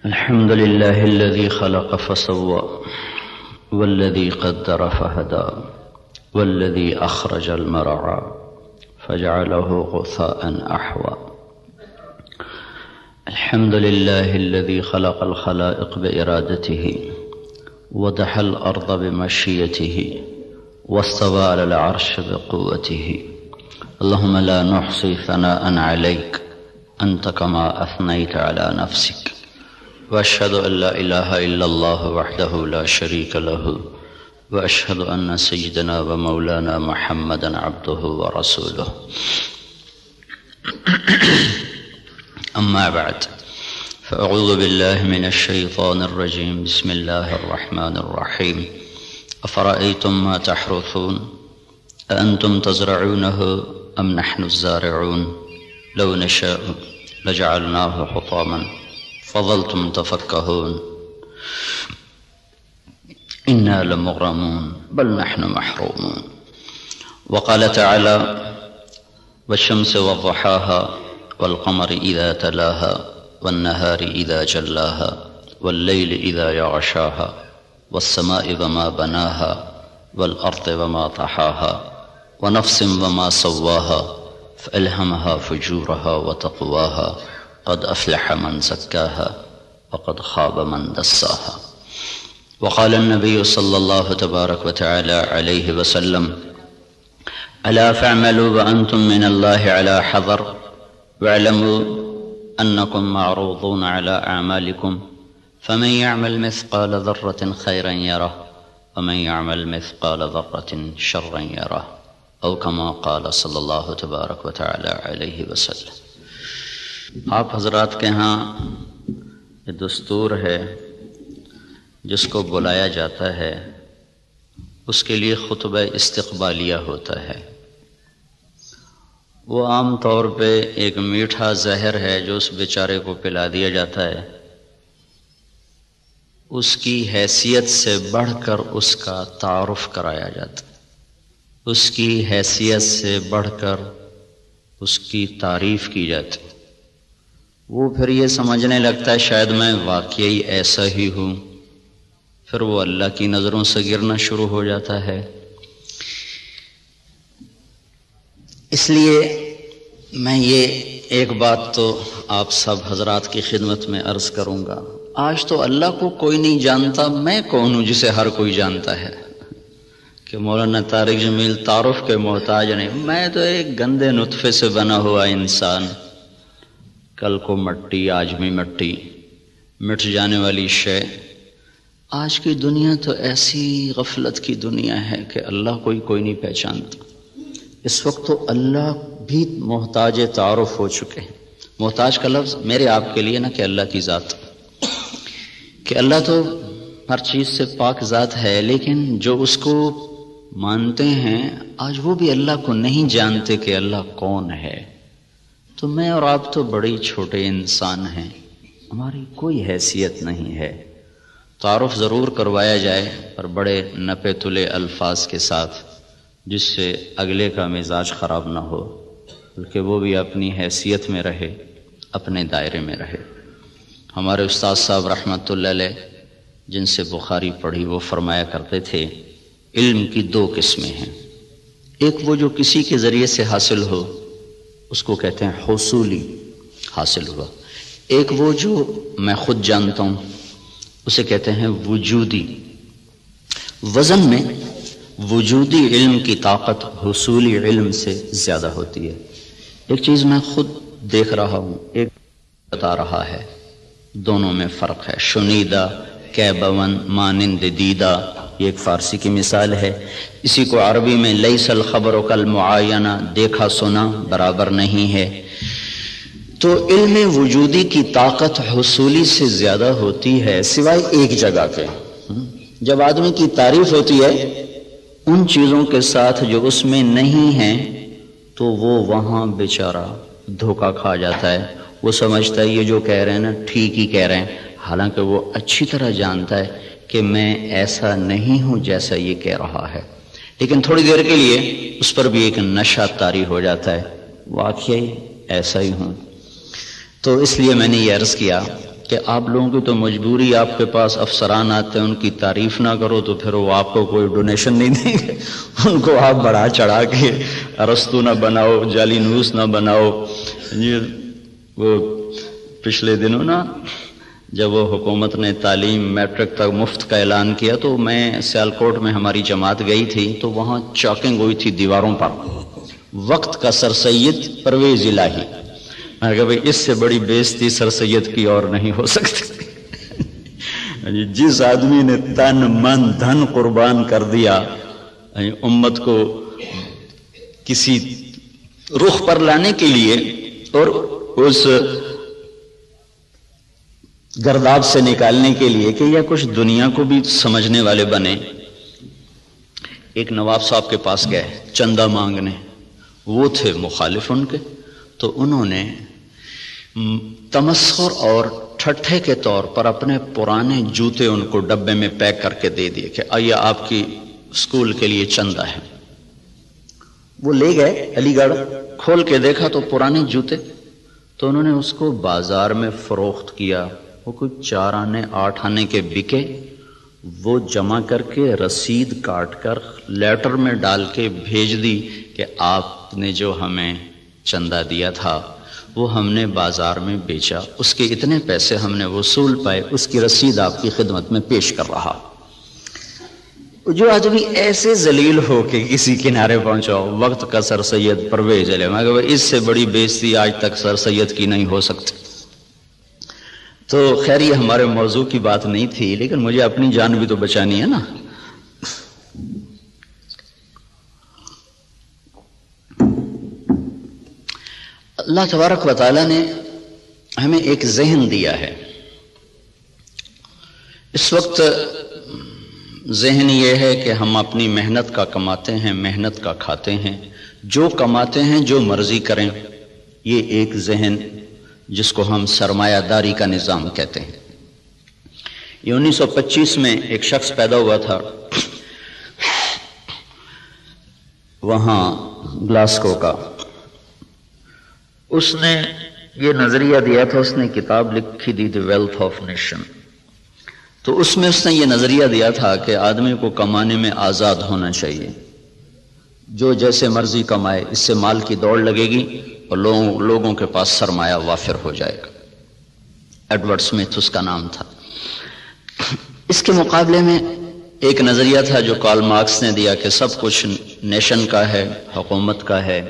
الحمد لله الذي خلق فسوى والذي قدر فهدى والذي أخرج المرعى فجعله غثاء أحوى. الحمد لله الذي خلق الخلائق بإرادته ودحى الأرض بمشيته واستوى على العرش بقوته. اللهم لا نحصي ثناء عليك أنت كما أثنيت على نفسك، وأشهد أن لا إله إلا الله وحده لا شريك له، وأشهد أن سيدنا ومولانا محمدا عبده ورسوله. أما بعد، فأعوذ بالله من الشيطان الرجيم. بسم الله الرحمن الرحيم. أفرأيتم ما تحرثون أأنتم تزرعونه أم نحن الزارعون لو نشاء لجعلناه حطاما فظلتم تفكهون إنا لمغرمون بل نحن محرومون. وقال تعالى: والشمس وضحاها والقمر إذا تلاها والنهار إذا جلاها والليل إذا يغشاها والسماء وما بناها والأرض وما طحاها ونفس وما سواها فألهمها فجورها وتقواها قد أفلح من زكاها وقد خاب من دساها. وقال النبي صلى الله تبارك وتعالى عليه وسلم: ألا فاعملوا وأنتم من الله على حذر واعلموا أنكم معروضون على أعمالكم فمن يعمل مثقال ذرة خيرا يره ومن يعمل مثقال ذرة شرا يره، أو كما قال صلی اللہ تبارک و تعالی علیہ وسلم. آپ حضرات کے ہاں یہ دستور ہے، جس کو بلایا جاتا ہے اس کے لیے خطبہ استقبالیہ ہوتا ہے. وہ عام طور پہ ایک میٹھا زہر ہے جو اس بیچارے کو پلا دیا جاتا ہے. اس کی حیثیت سے بڑھ کر اس کا تعارف کرایا جاتا ہے، اس کی حیثیت سے بڑھ کر اس کی تعریف کی جاتی. وہ پھر یہ سمجھنے لگتا ہے شاید میں واقعی ایسا ہی ہوں، پھر وہ اللہ کی نظروں سے گرنا شروع ہو جاتا ہے. اس لیے میں یہ ایک بات تو آپ سب حضرات کی خدمت میں عرض کروں گا. آج تو اللہ کو کوئی نہیں جانتا، میں کون ہوں جسے ہر کوئی جانتا ہے کہ مولانا طارق جمیل تعارف کے محتاج نہیں. میں تو ایک گندے نطفے سے بنا ہوا انسان، کل کو مٹی آج بھی مٹی، مٹ جانے والی شے. آج کی دنیا تو ایسی غفلت کی دنیا ہے کہ اللہ کوئی نہیں پہچانتا. اس وقت تو اللہ بھی محتاج تعارف ہو چکے ہیں. محتاج کا لفظ میرے آپ کے لیے نہ کہ اللہ کی ذات، کہ اللہ تو ہر چیز سے پاک ذات ہے، لیکن جو اس کو مانتے ہیں آج وہ بھی اللہ کو نہیں جانتے کہ اللہ کون ہے. تو میں اور آپ تو بڑے چھوٹے انسان ہیں، ہماری کوئی حیثیت نہیں ہے. تعارف ضرور کروایا جائے پر بڑے نپے تلے الفاظ کے ساتھ، جس سے اگلے کا مزاج خراب نہ ہو، بلکہ وہ بھی اپنی حیثیت میں رہے، اپنے دائرے میں رہے. ہمارے استاد صاحب رحمۃ اللہ علیہ جن سے بخاری پڑھی، وہ فرمایا کرتے تھے علم کی دو قسمیں ہیں. ایک وہ جو کسی کے ذریعے سے حاصل ہو، اس کو کہتے ہیں حصولی، حاصل ہوا. ایک وہ جو میں خود جانتا ہوں، اسے کہتے ہیں وجودی. وزن میں وجودی علم کی طاقت حصولی علم سے زیادہ ہوتی ہے. ایک چیز میں خود دیکھ رہا ہوں، ایک بتا رہا ہے، دونوں میں فرق ہے. شنیدہ کیبون مانند دیدہ، یہ ایک فارسی کی مثال ہے. اسی کو عربی میں لیس الخبر کالمعاینہ، دیکھا سنا برابر نہیں ہے. تو علم وجودی کی طاقت حصولی سے زیادہ ہوتی ہے، سوائے ایک جگہ کے. جب آدمی کی تعریف ہوتی ہے ان چیزوں کے ساتھ جو اس میں نہیں ہیں، تو وہ وہاں بیچارہ دھوکہ کھا جاتا ہے. وہ سمجھتا ہے یہ جو کہہ رہے ہیں نا ٹھیک ہی کہہ رہے ہیں، حالانکہ وہ اچھی طرح جانتا ہے کہ میں ایسا نہیں ہوں جیسا یہ کہہ رہا ہے. لیکن تھوڑی دیر کے لیے اس پر بھی ایک نشہ طاری ہو جاتا ہے، واقعی ایسا ہی ہوں. تو اس لیے میں نے یہ عرض کیا کہ آپ لوگوں کی تو مجبوری، آپ کے پاس افسران آتے ہیں، ان کی تعریف نہ کرو تو پھر وہ آپ کو کوئی ڈونیشن نہیں دیں گے، ان کو آپ بڑھا چڑھا کے ارسطو نہ بناؤ، جعلی نوس نہ بناؤ۔ وہ پچھلے دنوں نا جب وہ حکومت نے تعلیم میٹرک تک مفت کا اعلان کیا تو میں سیالکوٹ میں ہماری جماعت گئی تھی، تو وہاں چاکنگ ہوئی تھی دیواروں پر، وقت کا سر سید پرویز الہی۔ میں نے کہا بھائی اس سے بڑی بےزتی سر سید کی اور نہیں ہو سکتی۔ جس آدمی نے تن من دھن قربان کر دیا امت کو کسی رخ پر لانے کے لیے اور اس گرداب سے نکالنے کے لیے کہ یہ کچھ دنیا کو بھی سمجھنے والے بنے۔ ایک نواب صاحب کے پاس گئے چندہ مانگنے، وہ تھے مخالف ان کے، تو انہوں نے تمسخر اور ٹھٹھے کے طور پر اپنے پرانے جوتے ان کو ڈبے میں پیک کر کے دے دیے کہ آئیے آپ کی اسکول کے لیے چندہ ہے۔ وہ لے گئے علی گڑھ، کھول کے دیکھا تو پرانے جوتے، تو انہوں نے اس کو بازار میں فروخت کیا، وہ کوئی 4 آنے 8 آنے کے بکے، وہ جمع کر کے رسید کاٹ کر لیٹر میں ڈال کے بھیج دی کہ آپ نے جو ہمیں چندہ دیا تھا وہ ہم نے بازار میں بیچا، اس کے اتنے پیسے ہم نے وصول پائے، اس کی رسید آپ کی خدمت میں پیش کر رہا۔ جو آدمی ایسے ذلیل ہو کے کسی کنارے پہنچاؤ، وقت کا سر سید پرویز الہی، میں کہا اس سے بڑی بےزتی آج تک سر سید کی نہیں ہو سکتی۔ تو خیر یہ ہمارے موضوع کی بات نہیں تھی، لیکن مجھے اپنی جان بھی تو بچانی ہے نا۔ اللہ تبارک و تعالیٰ نے ہمیں ایک ذہن دیا ہے۔ اس وقت ذہن یہ ہے کہ ہم اپنی محنت کا کماتے ہیں، محنت کا کھاتے ہیں، جو کماتے ہیں جو مرضی کریں، یہ ایک ذہن جس کو ہم سرمایہ داری کا نظام کہتے ہیں۔ یہ 1925 میں ایک شخص پیدا ہوا تھا وہاں گلاسکو کا، اس نے یہ نظریہ دیا تھا، اس نے کتاب لکھی تھی دی ویلتھ آف نیشن، تو اس میں اس نے یہ نظریہ دیا تھا کہ آدمی کو کمانے میں آزاد ہونا چاہیے، جو جیسے مرضی کمائے، اس سے مال کی دوڑ لگے گی اور لوگوں کے پاس سرمایہ وافر ہو جائے گا۔ ایڈورڈ سمتھ اس کا نام تھا۔ اس کے مقابلے میں ایک نظریہ تھا جو کارل مارکس نے دیا کہ سب کچھ نیشن کا ہے، حکومت کا ہے،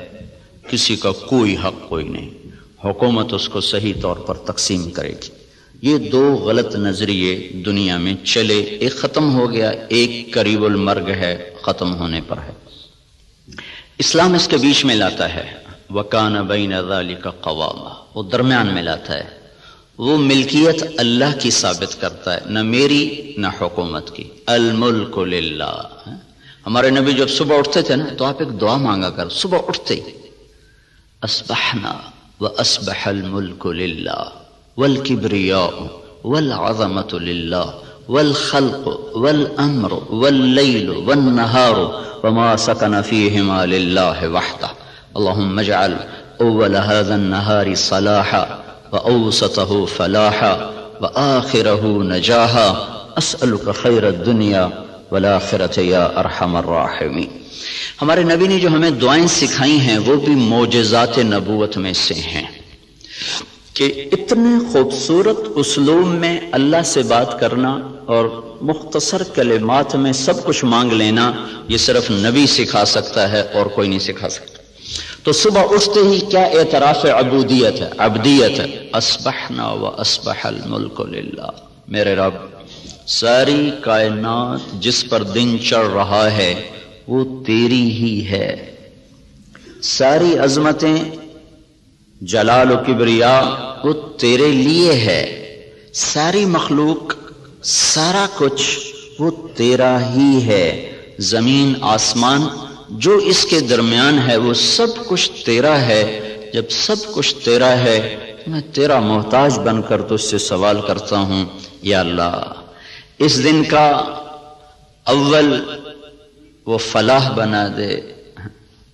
کسی کا کوئی حق کوئی نہیں، حکومت اس کو صحیح طور پر تقسیم کرے گی۔ یہ 2 غلط نظریے دنیا میں چلے، ایک ختم ہو گیا، ایک قریب المرگ ہے، ختم ہونے پر ہے۔ اسلام اس کے بیچ میں لاتا ہے، وَكَانَ بَيْنَ ذَلِكَ قَوَامًا، وہ درمیان میں لاتا ہے، وہ ملکیت اللہ کی ثابت کرتا ہے، نہ میری نہ حکومت کی۔ الملک للہ۔ ہمارے نبی جب صبح اٹھتے تھے نا تو آپ ایک دعا مانگا کر، صبح اٹھتے اصبحنا وَأَصْبَحَ الْمُلْكُ لِلَّهِ وَالْكِبْرِيَاءُ وَالْعَظَمَةُ لِلَّهِ وَالْخَلْقُ وَالْأَمْرُ وَاللَّيْلُ وَالنَّهَارُ وَمَا سَكَنَ فِيهِمَا لِلَّهِ وَحْدَهُ اللهم اجعل أول هذا النهار صلاحا وأوسطه فلاحا وآخره نجاحا أسألك خير الدنيا والآخرة يا أرحم الراحمين۔ ہمارے نبی نے جو ہمیں دعائیں سکھائی ہیں وہ بھی معجزات نبوت میں سے ہیں کہ اتنے خوبصورت اسلوب میں اللہ سے بات کرنا اور مختصر کلمات میں سب کچھ مانگ لینا، یہ صرف نبی سکھا سکتا ہے اور کوئی نہیں سکھا سکتا۔ تو صبح اٹھتے ہی کیا اعتراف عبودیت ہے، عبدیت ہے، اصبحنا واصبح الملک للہ، میرے رب ساری کائنات جس پر دن چڑھ رہا ہے وہ تیری ہی ہے، ساری عظمتیں جلال و کبریا وہ تیرے لیے ہے، ساری مخلوق سارا کچھ وہ تیرا ہی ہے، زمین آسمان جو اس کے درمیان ہے وہ سب کچھ تیرا ہے۔ جب سب کچھ تیرا ہے میں تیرا محتاج بن کر تجھ سے سوال کرتا ہوں، یا اللہ اس دن کا اول وہ فلاح بنا دے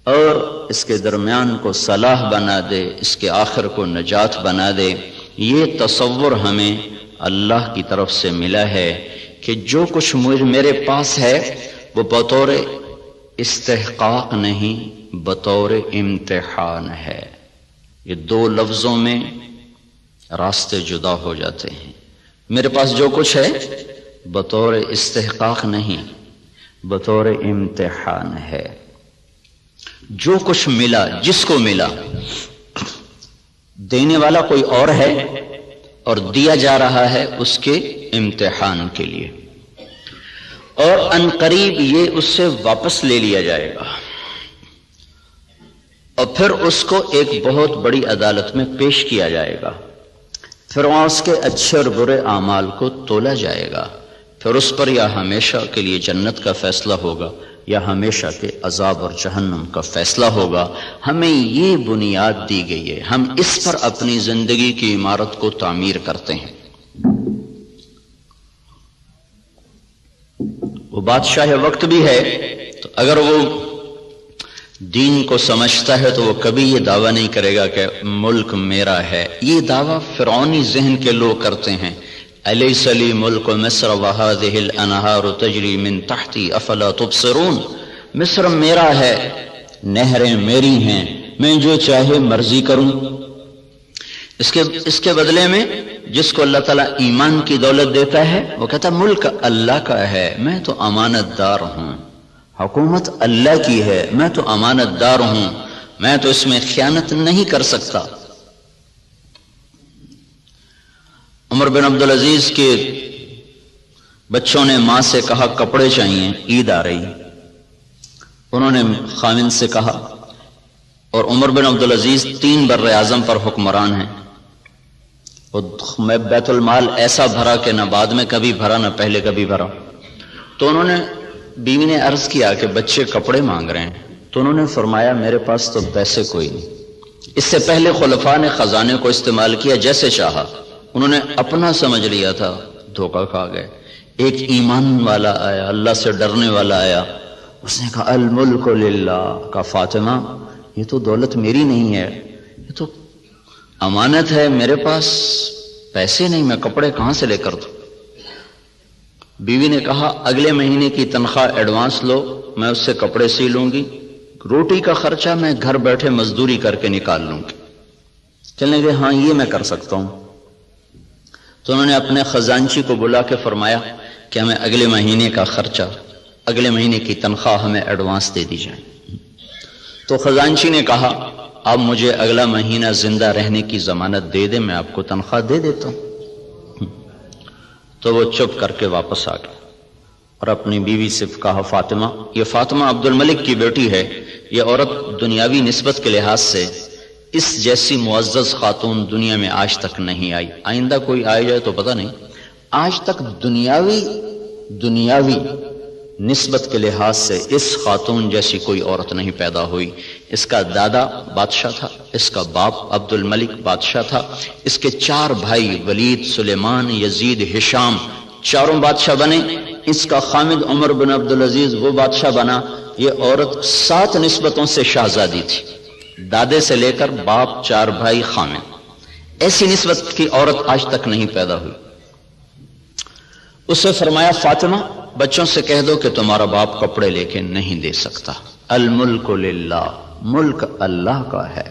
اور اس کے درمیان کو صلاح بنا دے، اس کے آخر کو نجات بنا دے۔ یہ تصور ہمیں اللہ کی طرف سے ملا ہے کہ جو کچھ میرے پاس ہے وہ بطور استحقاق نہیں، بطور امتحان ہے۔ یہ دو لفظوں میں راستے جدا ہو جاتے ہیں۔ میرے پاس جو کچھ ہے بطور استحقاق نہیں، بطور امتحان ہے۔ جو کچھ ملا، جس کو ملا، دینے والا کوئی اور ہے اور دیا جا رہا ہے اس کے امتحان کے لیے، اور عنقریب یہ اس سے واپس لے لیا جائے گا اور پھر اس کو ایک بہت بڑی عدالت میں پیش کیا جائے گا، پھر وہاں اس کے اچھے اور برے اعمال کو تولا جائے گا، پھر اس پر یا ہمیشہ کے لیے جنت کا فیصلہ ہوگا یا ہمیشہ کے عذاب اور جہنم کا فیصلہ ہوگا۔ ہمیں یہ بنیاد دی گئی ہے، ہم اس پر اپنی زندگی کی عمارت کو تعمیر کرتے ہیں۔ وہ بادشاہ وقت بھی ہے تو اگر وہ دین کو سمجھتا ہے تو وہ کبھی یہ دعویٰ نہیں کرے گا کہ ملک میرا ہے۔ یہ دعویٰ فرعونی ذہن کے لوگ کرتے ہیں، الیس لی ملک مصر وہذہ الانہار تجری من تحتی افلا تبصرون، مصر میرا ہے، نہریں میری ہیں، میں جو چاہے مرضی کروں۔ اس کے بدلے میں جس کو اللہ تعالیٰ ایمان کی دولت دیتا ہے وہ کہتا ہے ملک اللہ کا ہے، میں تو امانت دار ہوں، حکومت اللہ کی ہے، میں تو امانت دار ہوں، میں تو اس میں خیانت نہیں کر سکتا۔ عمر بن عبدالعزیز کے بچوں نے ماں سے کہا کپڑے چاہیے، عید آ رہی، انہوں نے خاوند سے کہا، اور عمر بن عبدالعزیز 3 بر اعظم پر حکمران ہیں، میں بیت المال ایسا بھرا کہ نہ بعد میں کبھی بھرا نہ پہلے کبھی بھرا۔ تو انہوں نے بیوی نے عرض کیا کہ بچے کپڑے مانگ رہے ہیں، تو انہوں نے فرمایا میرے پاس تو پیسے کوئی نہیں۔ اس سے پہلے خلفاء نے خزانے کو استعمال کیا جیسے چاہا، انہوں نے اپنا سمجھ لیا تھا، دھوکہ کھا گئے۔ ایک ایمان والا آیا، اللہ سے ڈرنے والا آیا، اس نے کہا الملک للہ، کہا فاطمہ یہ تو دولت میری نہیں ہے، یہ تو امانت ہے، میرے پاس پیسے نہیں، میں کپڑے کہاں سے لے کر دوں؟ بیوی نے کہا اگلے مہینے کی تنخواہ ایڈوانس لو، میں اس سے کپڑے سی لوں گی، روٹی کا خرچہ میں گھر بیٹھے مزدوری کر کے نکال لوں گی۔ چلنے گئے، ہاں یہ میں کر سکتا ہوں۔ تو انہوں نے اپنے خزانچی کو بلا کے فرمایا کہ ہمیں اگلے مہینے کا خرچہ، اگلے مہینے کی تنخواہ ہمیں ایڈوانس دے دی جائے۔ تو خزانچی نے کہا اب مجھے اگلا مہینہ زندہ رہنے کی ضمانت دے دے، میں آپ کو تنخواہ دے دیتا ہوں۔ تو وہ چپ کر کے واپس آ گئے اور اپنی بیوی سے کہا فاطمہ، یہ فاطمہ عبد الملک کی بیٹی ہے، یہ عورت دنیاوی نسبت کے لحاظ سے اس جیسی معزز خاتون دنیا میں آج تک نہیں آئی، آئندہ کوئی آئے جائے تو پتہ نہیں، آج تک دنیاوی نسبت کے لحاظ سے اس خاتون جیسی کوئی عورت نہیں پیدا ہوئی۔ اس کا دادا بادشاہ تھا، اس کا باپ عبد الملک بادشاہ تھا، اس کے 4 بھائی ولید، سلیمان، یزید، ہشام، چاروں بادشاہ بنے، اس کا خامد عمر بن عبدالعزیز وہ بادشاہ بنا۔ یہ عورت 7 نسبتوں سے شہزادی تھی، دادے سے لے کر باپ، 4 بھائی، خامد، ایسی نسبت کی عورت آج تک نہیں پیدا ہوئی۔ اس سے فرمایا فاطمہ بچوں سے کہہ دو کہ تمہارا باپ کپڑے لے کے نہیں دے سکتا، الملک للہ، ملک اللہ کا ہے۔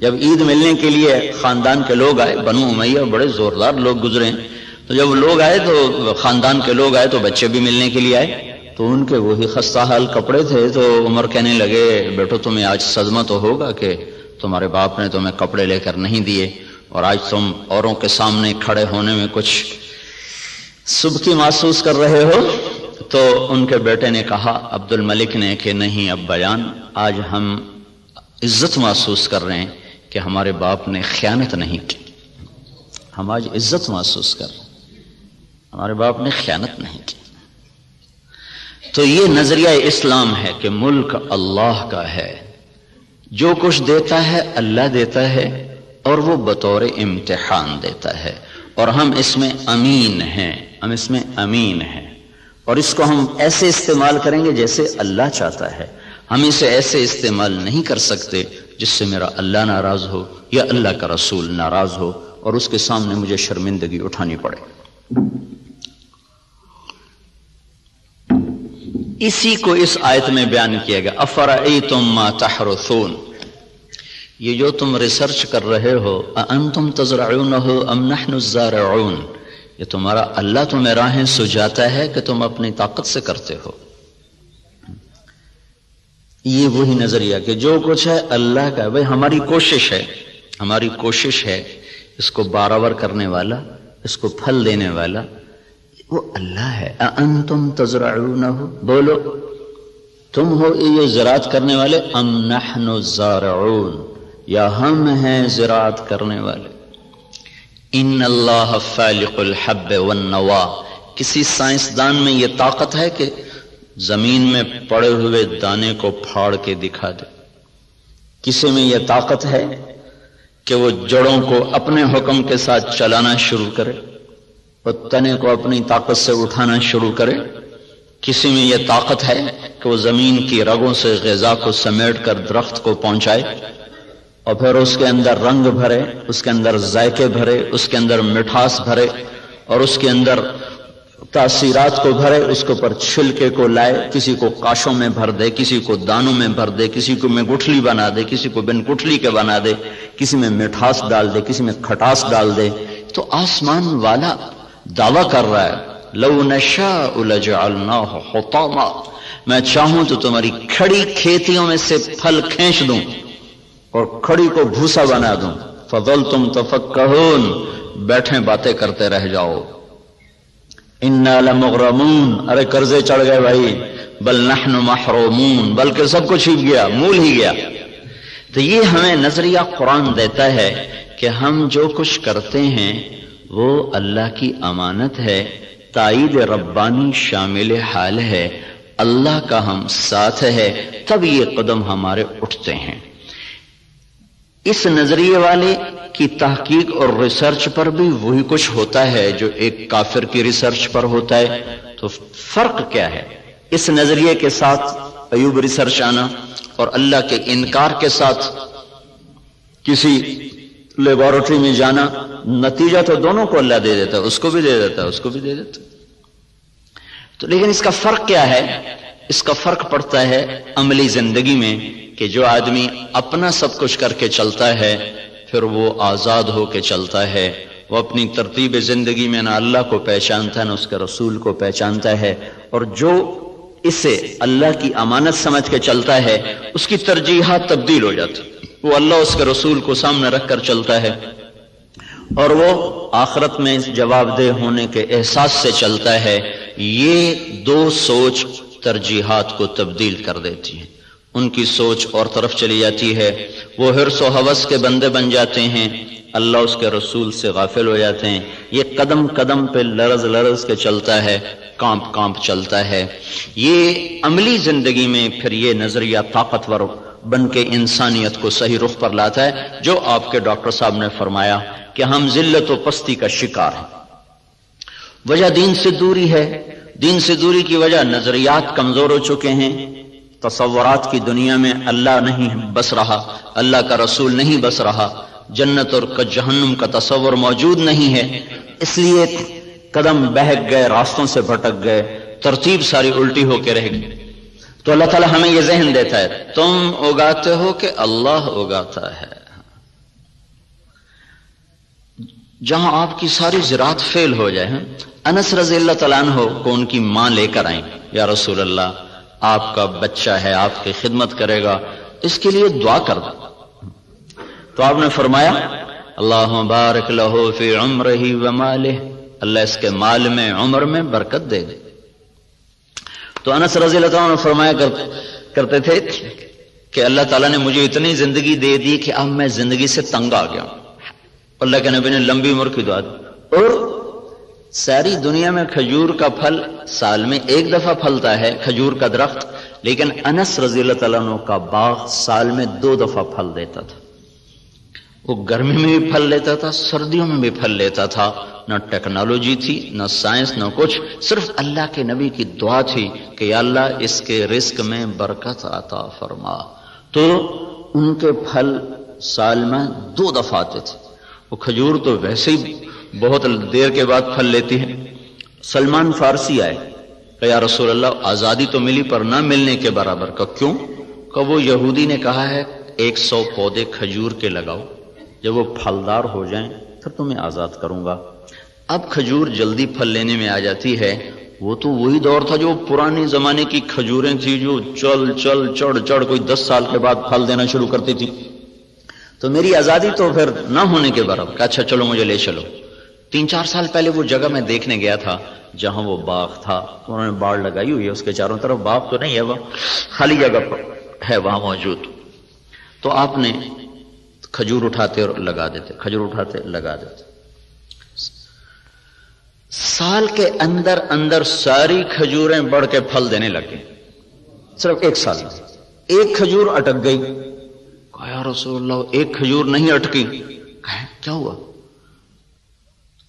جب عید ملنے کے لیے خاندان کے لوگ آئے، بنو امیہ بڑے زوردار لوگ گزرے ہیں، تو جب لوگ آئے تو خاندان کے لوگ آئے تو بچے بھی ملنے کے لیے آئے، تو ان کے وہی خستہ حال کپڑے تھے۔ تو عمر کہنے لگے بیٹو تمہیں آج صدمہ تو ہوگا کہ تمہارے باپ نے تمہیں کپڑے لے کر نہیں دیے، اور آج تم اوروں کے سامنے کھڑے ہونے میں کچھ سبکی محسوس کر رہے ہو۔ تو ان کے بیٹے نے کہا عبد الملک نے کہ نہیں ابا جان، آج ہم عزت محسوس کر رہے ہیں کہ ہمارے باپ نے خیانت نہیں کی، ہم آج عزت محسوس کر رہے ہیں، ہمارے باپ نے خیانت نہیں کی۔ تو یہ نظریہ اسلام ہے کہ ملک اللہ کا ہے، جو کچھ دیتا ہے اللہ دیتا ہے، اور وہ بطور امتحان دیتا ہے، اور ہم اس میں امین ہیں، ہم اس میں امین ہیں، اور اس کو ہم ایسے استعمال کریں گے جیسے اللہ چاہتا ہے۔ ہم اسے ایسے استعمال نہیں کر سکتے جس سے میرا اللہ ناراض ہو یا اللہ کا رسول ناراض ہو، اور اس کے سامنے مجھے شرمندگی اٹھانی پڑے۔ اسی کو اس آیت میں بیان کیا گیا، افرأیتم ما تحرثون، یہ جو تم ریسرچ کر رہے ہو، اانتم تزرعونہ ام نحن الزارعون، یہ تمہارا اللہ تمہیں راہیں سجاتا ہے کہ تم اپنی طاقت سے کرتے ہو؟ یہ وہی نظریہ کہ جو کچھ ہے اللہ کا، بھائی ہماری کوشش ہے اس کو برابر کرنے والا، اس کو پھل دینے والا وہ اللہ ہے۔ اانتم تزرعونہ، بولو تم ہو یہ زراعت کرنے والے، ام نحن الزارعون، یا ہم ہیں زراعت کرنے والے۔ ان اللہ فالق الحب والنوا، کسی سائنسدان میں یہ طاقت ہے کہ زمین میں پڑے ہوئے دانے کو پھاڑ کے دکھا دے؟ کسی میں یہ طاقت ہے کہ وہ جڑوں کو اپنے حکم کے ساتھ چلانا شروع کرے، وہ تنے کو اپنی طاقت سے اٹھانا شروع کرے؟ کسی میں یہ طاقت ہے کہ وہ زمین کی رگوں سے غذا کو سمیٹ کر درخت کو پہنچائے اور پھر اس کے اندر رنگ بھرے، اس کے اندر ذائقے بھرے، اس کے اندر مٹھاس بھرے اور اس کے اندر تاثیرات کو بھرے، اس کے اوپر چھلکے کو لائے، کسی کو کاشوں میں بھر دے، کسی کو دانوں میں بھر دے، کسی کو میں گٹھلی بنا دے، کسی کو بن گٹھلی کے بنا دے، کسی میں مٹھاس ڈال دے، کسی میں کھٹاس ڈال دے؟ تو آسمان والا دعویٰ کر رہا ہے، لو نشاء لجعلناہ حطاما، میں چاہوں تو تمہاری کھڑی کھیتیوں میں سے پھل کھینچ دوں اور کھڑی کو بھوسا بنا دوں، فظلتم تفکہون، بیٹھے باتیں کرتے رہ جاؤ۔ انا لمغرمون، ارے قرضے چڑھ گئے بھائی، بل نحن محرومون، بلکہ سب کچھ چھپ گیا، مول ہی گیا۔ تو یہ ہمیں نظریہ قرآن دیتا ہے کہ ہم جو کچھ کرتے ہیں وہ اللہ کی امانت ہے، تائید ربانی شامل حال ہے، اللہ کا ہم ساتھ ہے، تب یہ قدم ہمارے اٹھتے ہیں۔ اس نظریے والے کی تحقیق اور ریسرچ پر بھی وہی کچھ ہوتا ہے جو ایک کافر کی ریسرچ پر ہوتا ہے۔ تو فرق کیا ہے اس نظریے کے ساتھ ایوب ریسرچ آنا اور اللہ کے انکار کے ساتھ کسی لیبارٹری میں جانا؟ نتیجہ تو دونوں کو اللہ دے دیتا ہے، اس کو بھی دے دیتا ہے، اس کو بھی دے دیتا ہے۔ تو لیکن اس کا فرق کیا ہے؟ اس کا فرق پڑتا ہے عملی زندگی میں کہ جو آدمی اپنا سب کچھ کر کے چلتا ہے پھر وہ آزاد ہو کے چلتا ہے، وہ اپنی ترتیب زندگی میں نہ اللہ کو پہچانتا ہے نہ اس کے رسول کو پہچانتا ہے، اور جو اسے اللہ کی امانت سمجھ کے چلتا ہے اس کی ترجیحات تبدیل ہو جاتی، وہ اللہ اس کے رسول کو سامنے رکھ کر چلتا ہے اور وہ آخرت میں جواب دہ ہونے کے احساس سے چلتا ہے۔ یہ دو سوچ ترجیحات کو تبدیل کر دیتی ہے، ان کی سوچ اور طرف چلی جاتی ہے، وہ حرص و ہوس کے بندے بن جاتے ہیں، اللہ اس کے رسول سے غافل ہو جاتے ہیں۔ یہ قدم قدم پہ لرز لرز کے چلتا ہے، کانپ کانپ چلتا ہے۔ یہ عملی زندگی میں پھر یہ نظریہ طاقتور بن کے انسانیت کو صحیح رخ پر لاتا ہے، جو آپ کے ڈاکٹر صاحب نے فرمایا کہ ہم ذلت و پستی کا شکار ہیں۔ وجہ دین سے دوری ہے، دین سے دوری کی وجہ نظریات کمزور ہو چکے ہیں، تصورات کی دنیا میں اللہ نہیں بس رہا، اللہ کا رسول نہیں بس رہا، جنت اور جہنم کا تصور موجود نہیں ہے، اس لیے قدم بہک گئے، راستوں سے بھٹک گئے، ترتیب ساری الٹی ہو کے رہ گئی۔ تو اللہ تعالیٰ ہمیں یہ ذہن دیتا ہے، تم اگاتے ہو کہ اللہ اگاتا ہے۔ جہاں آپ کی ساری زراعت فیل ہو جائے، انس رضی اللہ تعالیٰ عنہ کو ان کی ماں لے کر آئیں، یا رسول اللہ آپ کا بچہ ہے، آپ کی خدمت کرے گا، اس کے لیے دعا کر دو۔ تو آپ نے فرمایا اللہم بارک لہ فی عمرہ ومالہ، اللہ اس کے مال میں عمر میں برکت دے دے۔ تو انس رضی اللہ عنہ فرمایا کرتے تھے کہ اللہ تعالیٰ نے مجھے اتنی زندگی دے دی کہ اب میں زندگی سے تنگ آ گیا ہوں۔ اللہ کے نبی نے لمبی عمر کی دعا دی، اور ساری دنیا میں کھجور کا پھل سال میں ایک دفعہ پھلتا ہے، کھجور کا درخت، لیکن انس رضی اللہ تعالیٰ عنہ کا باغ سال میں 2 دفعہ پھل دیتا تھا۔ وہ گرمی میں بھی پھل لیتا تھا، سردیوں میں بھی پھل لیتا تھا، نہ ٹیکنالوجی تھی، نہ سائنس، نہ کچھ، صرف اللہ کے نبی کی دعا تھی کہ یا اللہ اس کے رزق میں برکت عطا فرما۔ تو ان کے پھل سال میں 2 دفعہ آتے تھے۔ وہ کھجور تو ویسے ہی بہت دیر کے بعد پھل لیتی ہے۔ سلمان فارسی آئے کہ یا رسول اللہ آزادی تو ملی پر نہ ملنے کے برابر۔ کہ کیوں؟ کہ وہ یہودی نے کہا ہے 100 پودے کھجور کے لگاؤ، جب وہ پھلدار ہو جائیں پھر تمہیں آزاد کروں گا۔ اب کھجور جلدی پھل لینے میں آ جاتی ہے، وہ تو وہی دور تھا جو پرانے زمانے کی کھجوریں تھی جو چڑھ کوئی 10 سال کے بعد پھل دینا شروع کرتی تھی۔ تو میری آزادی تو پھر نہ ہونے کے برابر۔ کہ اچھا چلو مجھے لے چلو۔ 3-4 سال پہلے وہ جگہ میں دیکھنے گیا تھا جہاں وہ باغ تھا، انہوں نے باڑ لگائی ہوئی ہے اس کے چاروں طرف، باغ تو نہیں ہے، وہ خالی جگہ پر ہے وہاں موجود۔ تو آپ نے کھجور اٹھاتے اور لگا دیتے، کھجور اٹھاتے لگا دیتے۔ سال کے اندر اندر ساری کھجوریں بڑھ کے پھل دینے لگے، صرف 1 سال میں۔ ایک کھجور اٹک گئی، کہا یا رسول اللہ ایک کھجور نہیں اٹکی۔ کہا کیا ہوا؟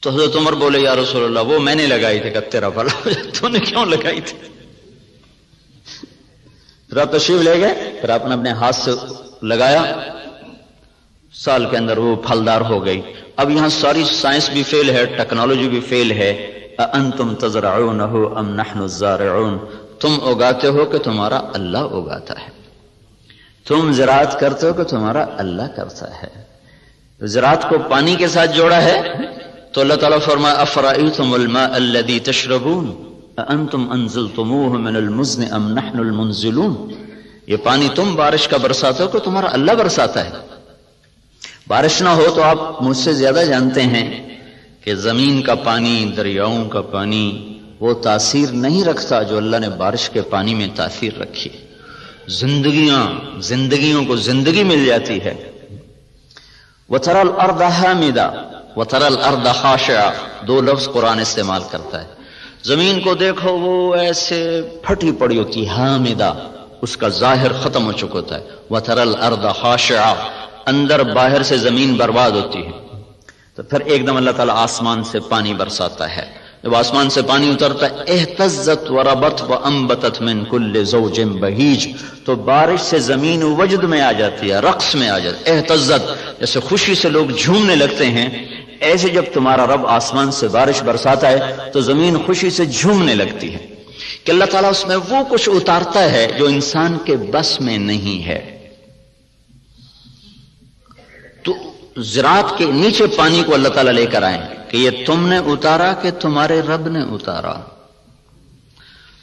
تو حضرت عمر بولے یا رسول اللہ وہ میں نے لگائی تھی۔ کہ تیرا بھلا ہو جائے، تو نے کیوں لگائی تھی؟ پھر آپ تشریف لے گئے، پھر آپ نے اپنے ہاتھ سے لگایا، سال کے اندر وہ پھلدار ہو گئی۔ اب یہاں ساری سائنس بھی فیل ہے، ٹیکنالوجی بھی فیل ہے۔ اَأَنْتُمْ تَزْرَعُونَهُ أَمْ نَحْنُ الزَّارِعُونَ، تم اگاتے ہو کہ تمہارا اللہ اگاتا ہے، تم زراعت کرتے ہو کہ تمہارا اللہ کرتا ہے۔ زراعت کو پانی کے ساتھ جوڑا ہے تو اللہ تعالیٰ فرمایا أَفَرَأَيْتُمُ الْمَاءَ الَّذِي تَشْرَبُونَ أَأَنْتُمْ أَنزَلْتُمُوهُ مِنَ الْمُزْنِ أَمْ نَحْنُ الْمُنزِلُونَ، یہ پانی تم بارش کا برساتے ہو کہ تمہارا اللہ برساتا ہے۔ بارش نہ ہو تو آپ مجھ سے زیادہ جانتے ہیں کہ زمین کا پانی، دریاؤں کا پانی وہ تاثیر نہیں رکھتا جو اللہ نے بارش کے پانی میں تاثیر رکھی۔ زندگیوں کو زندگی مل جاتی ہے۔ وَتَرَى الْأَرْضَ حَامِدًا وَتَرَى الْأَرْضَ خَاشِعًا، 2 لفظ قرآن استعمال کرتا ہے۔ زمین کو دیکھو وہ ایسے پھٹی پڑی ہوتی ہے، حامدہ، اس کا ظاہر ختم ہو چکا ہوتا ہے۔ وَتَرَى الْأَرْضَ خَاشِعًا، اندر باہر سے زمین برباد ہوتی ہے۔ تو پھر ایک دم اللہ تعالیٰ آسمان سے پانی برساتا ہے، جب آسمان سے پانی اترتا ہے اہتزت وربت وانبتت من کل زوج بہیج، تو بارش سے زمین وجد میں آ جاتی ہے، رقص میں آ جاتی ہے۔ اہتزت جیسے خوشی سے لوگ جھومنے لگتے ہیں، ایسے جب تمہارا رب آسمان سے بارش برساتا ہے تو زمین خوشی سے جھومنے لگتی ہے کہ اللہ تعالیٰ اس میں وہ کچھ اتارتا ہے جو انسان کے بس میں نہیں ہے۔ تو زراعت کے نیچے پانی کو اللہ تعالیٰ لے کر آئیں کہ یہ تم نے اتارا کہ تمہارے رب نے اتارا۔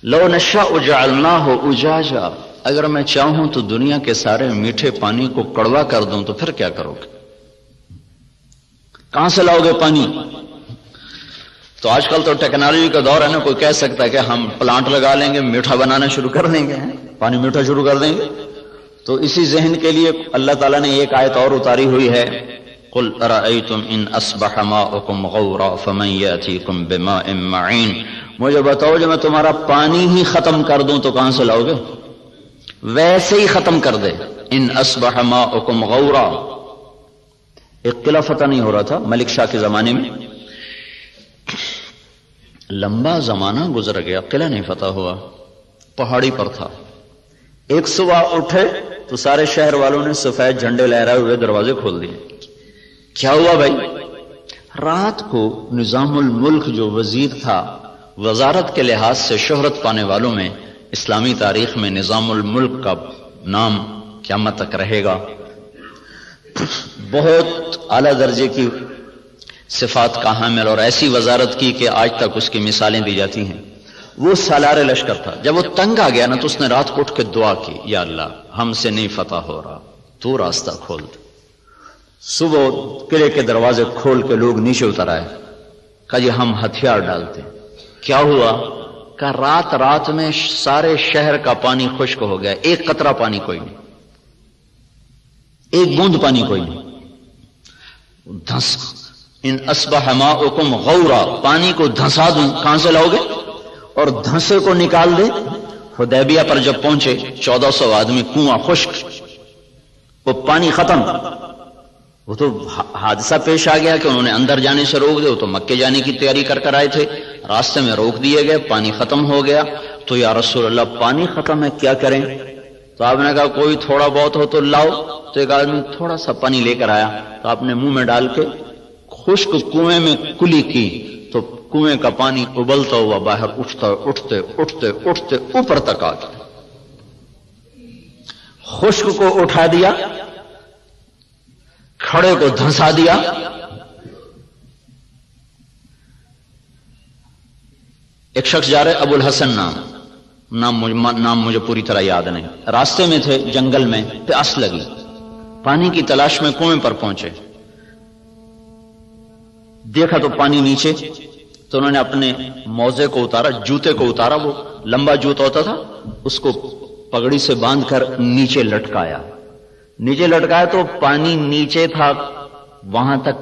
لو نشاء جعلناہ اجاجا، اگر میں چاہوں تو دنیا کے سارے میٹھے پانی کو کڑوا کر دوں تو پھر کیا کرو گے؟ کہاں سے لاؤ گے پانی؟ تو آج کل تو ٹیکنالوجی کا دور ہے نا، کوئی کہہ سکتا ہے کہ ہم پلانٹ لگا لیں گے، میٹھا بنانا شروع کر دیں گے، پانی میٹھا شروع کر دیں گے۔ تو اسی ذہن کے لیے اللہ تعالیٰ نے ایک آیت اور اتاری ہوئی ہے، قل ارأیتم ان اصبح ماؤکم غورا فمن یاتیکم بماء معین، مجھے بتاؤ جو میں تمہارا پانی ہی ختم کر دوں تو کہاں سے لاؤ گے؟ ویسے ہی ختم کر دے۔ ان اصبح ماؤکم غورا، ایک قلعہ فتح نہیں ہو رہا تھا ملک شاہ کے زمانے میں، لمبا زمانہ گزر گیا، قلعہ نہیں فتح ہوا، پہاڑی پر تھا۔ ایک صبح اٹھے تو سارے شہر والوں نے سفید جھنڈے لہرائے ہوئے دروازے کھول دیے۔ کیا ہوا بھائی؟ رات کو نظام الملک جو وزیر تھا، وزارت کے لحاظ سے شہرت پانے والوں میں اسلامی تاریخ میں نظام الملک کا نام قیامت تک رہے گا، بہت اعلیٰ درجے کی صفات کا حامل اور ایسی وزارت کی کہ آج تک اس کی مثالیں دی جاتی ہیں۔ وہ سالار لشکر تھا، جب وہ تنگ آ گیا نا تو اس نے رات کو اٹھ کے دعا کی، یا اللہ ہم سے نہیں فتح ہو رہا، تو راستہ کھول دے۔ صبح قلعے کے دروازے کھول کے لوگ نیچے اتر آئے، کہا جی ہم ہتھیار ڈالتے۔ کیا ہوا؟ کہ رات میں سارے شہر کا پانی خشک ہو گیا، ایک قطرہ پانی کوئی نہیں، ایک بوند پانی کوئی نہیں۔ دھنس ان اصبح ماؤکم غورا، پانی کو دھنسا دوں، کہاں سے لاؤ گے؟ اور دھنسے کو نکال دے۔ حدیبیہ پر جب پہنچے 1400 آدمی، کنواں خشک، وہ پانی ختم۔ وہ تو حادثہ پیش آ گیا کہ انہوں نے اندر جانے سے روک دے، وہ تو مکے جانے کی تیاری کر آئے تھے، راستے میں روک دیے گئے، پانی ختم ہو گیا۔ تو یا رسول اللہ پانی ختم ہے کیا کریں؟ تو آپ نے کہا کوئی تھوڑا بہت ہو تو لاؤ۔ تو ایک آدمی تھوڑا سا پانی لے کر آیا، تو آپ نے منہ میں ڈال کے خشک کنویں میں کلی کی تو کنویں کا پانی ابلتا ہوا باہر اٹھتے اوپر تک آ گیا. خشک کو اٹھا دیا، کھڑے کو دھنسا دیا. ایک شخص جا رہے ابو الحسن نام مجھے پوری طرح یاد نہیں، راستے میں تھے جنگل میں، پیاس لگی، پانی کی تلاش میں کنویں پر پہنچے، دیکھا تو پانی نیچے، تو انہوں نے اپنے موزے کو اتارا، جوتے کو اتارا، وہ لمبا جوتا ہوتا تھا، اس کو پگڑی سے باندھ کر نیچے لٹکایا تو پانی نیچے تھا، وہاں تک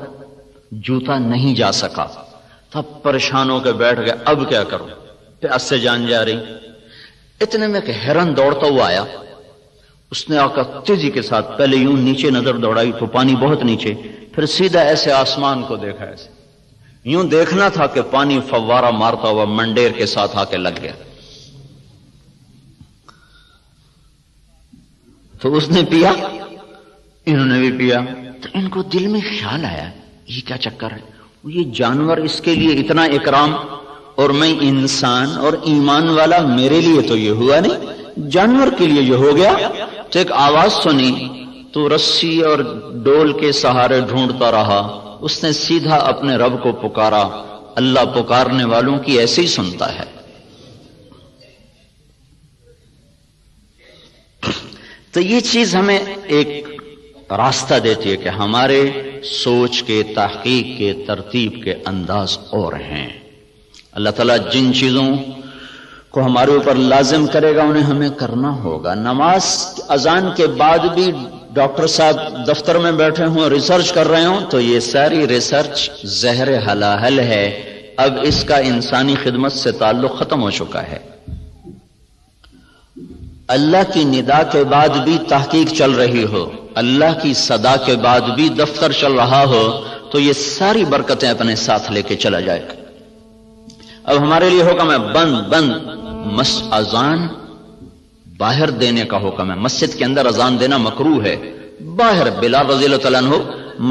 جوتا نہیں جا سکا. تب پریشان ہو کے بیٹھ گئے، اب کیا کروں، پیاس سے جان جا رہی. اتنے میں کہ ہرن دوڑتا ہوا آیا، اس نے آ کر تیزی کے ساتھ پہلے یوں نیچے نظر دوڑائی تو پانی بہت نیچے، پھر سیدھا ایسے آسمان کو دیکھا، ایسے یوں دیکھنا تھا کہ پانی فوارہ مارتا ہوا منڈیر کے ساتھ آ کے لگ گیا. تو اس نے پیا، انہوں نے بھی پیا. تو ان کو دل میں خیال آیا یہ کیا چکر ہے، یہ جانور اس کے لیے اتنا اکرام اور میں انسان اور ایمان والا، میرے لیے تو یہ ہوا نہیں، جانور کے لیے یہ ہو گیا. تو ایک آواز سنی تو رسی اور ڈول کے سہارے ڈھونڈتا رہا. اس نے سیدھا اپنے رب کو پکارا. اللہ پکارنے والوں کی ایسے ہی سنتا ہے. تو یہ چیز ہمیں ایک راستہ دیتی ہے کہ ہمارے سوچ کے، تحقیق کے، ترتیب کے انداز اور ہیں. اللہ تعالیٰ جن چیزوں کو ہمارے اوپر لازم کرے گا انہیں ہمیں کرنا ہوگا. نماز اذان کے بعد بھی ڈاکٹر صاحب دفتر میں بیٹھے ہوں، ریسرچ کر رہے ہوں، تو یہ ساری ریسرچ زہر حلاحل ہے. اب اس کا انسانی خدمت سے تعلق ختم ہو چکا ہے. اللہ کی ندا کے بعد بھی تحقیق چل رہی ہو، اللہ کی صدا کے بعد بھی دفتر چل رہا ہو، تو یہ ساری برکتیں اپنے ساتھ لے کے چلا جائے گا. اب ہمارے لیے حکم ہے بند اذان باہر دینے کا حکم ہے. مسجد کے اندر اذان دینا مکروہ ہے. باہر بلال رضی اللہ تعالیٰ عنہ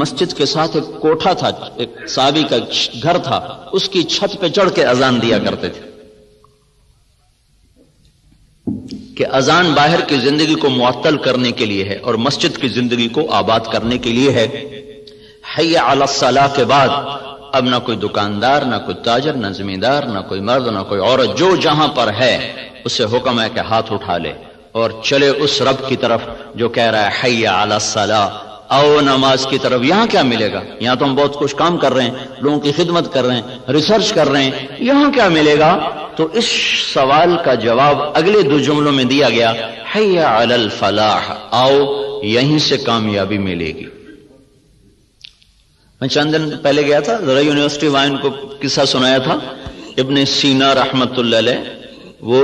مسجد کے ساتھ ایک کوٹھا تھا، ایک صحابی کا گھر تھا، اس کی چھت پہ چڑھ کے اذان دیا کرتے تھے کہ اذان باہر کی زندگی کو معطل کرنے کے لیے ہے اور مسجد کی زندگی کو آباد کرنے کے لیے ہے. حی علی الصلاۃ کے بعد اب نہ کوئی دکاندار، نہ کوئی تاجر، نہ زمیندار، نہ کوئی مرد، نہ کوئی عورت، جو جہاں پر ہے اسے حکم ہے کہ ہاتھ اٹھا لے اور چلے اس رب کی طرف جو کہہ رہا ہے حی علی الصلاۃ، آؤ نماز کی طرف. یہاں کیا ملے گا؟ یہاں تو ہم بہت کچھ کام کر رہے ہیں، لوگوں کی خدمت کر رہے ہیں، ریسرچ کر رہے ہیں، یہاں کیا ملے گا؟ تو اس سوال کا جواب اگلے دو جملوں میں دیا گیا، حی علی الفلاح، آؤ یہیں سے کامیابی ملے گی. میں چند دن پہلے گیا تھا، ذرا یونیورسٹی وائن کو قصہ سنایا تھا. ابن سینا رحمت اللہ علیہ وہ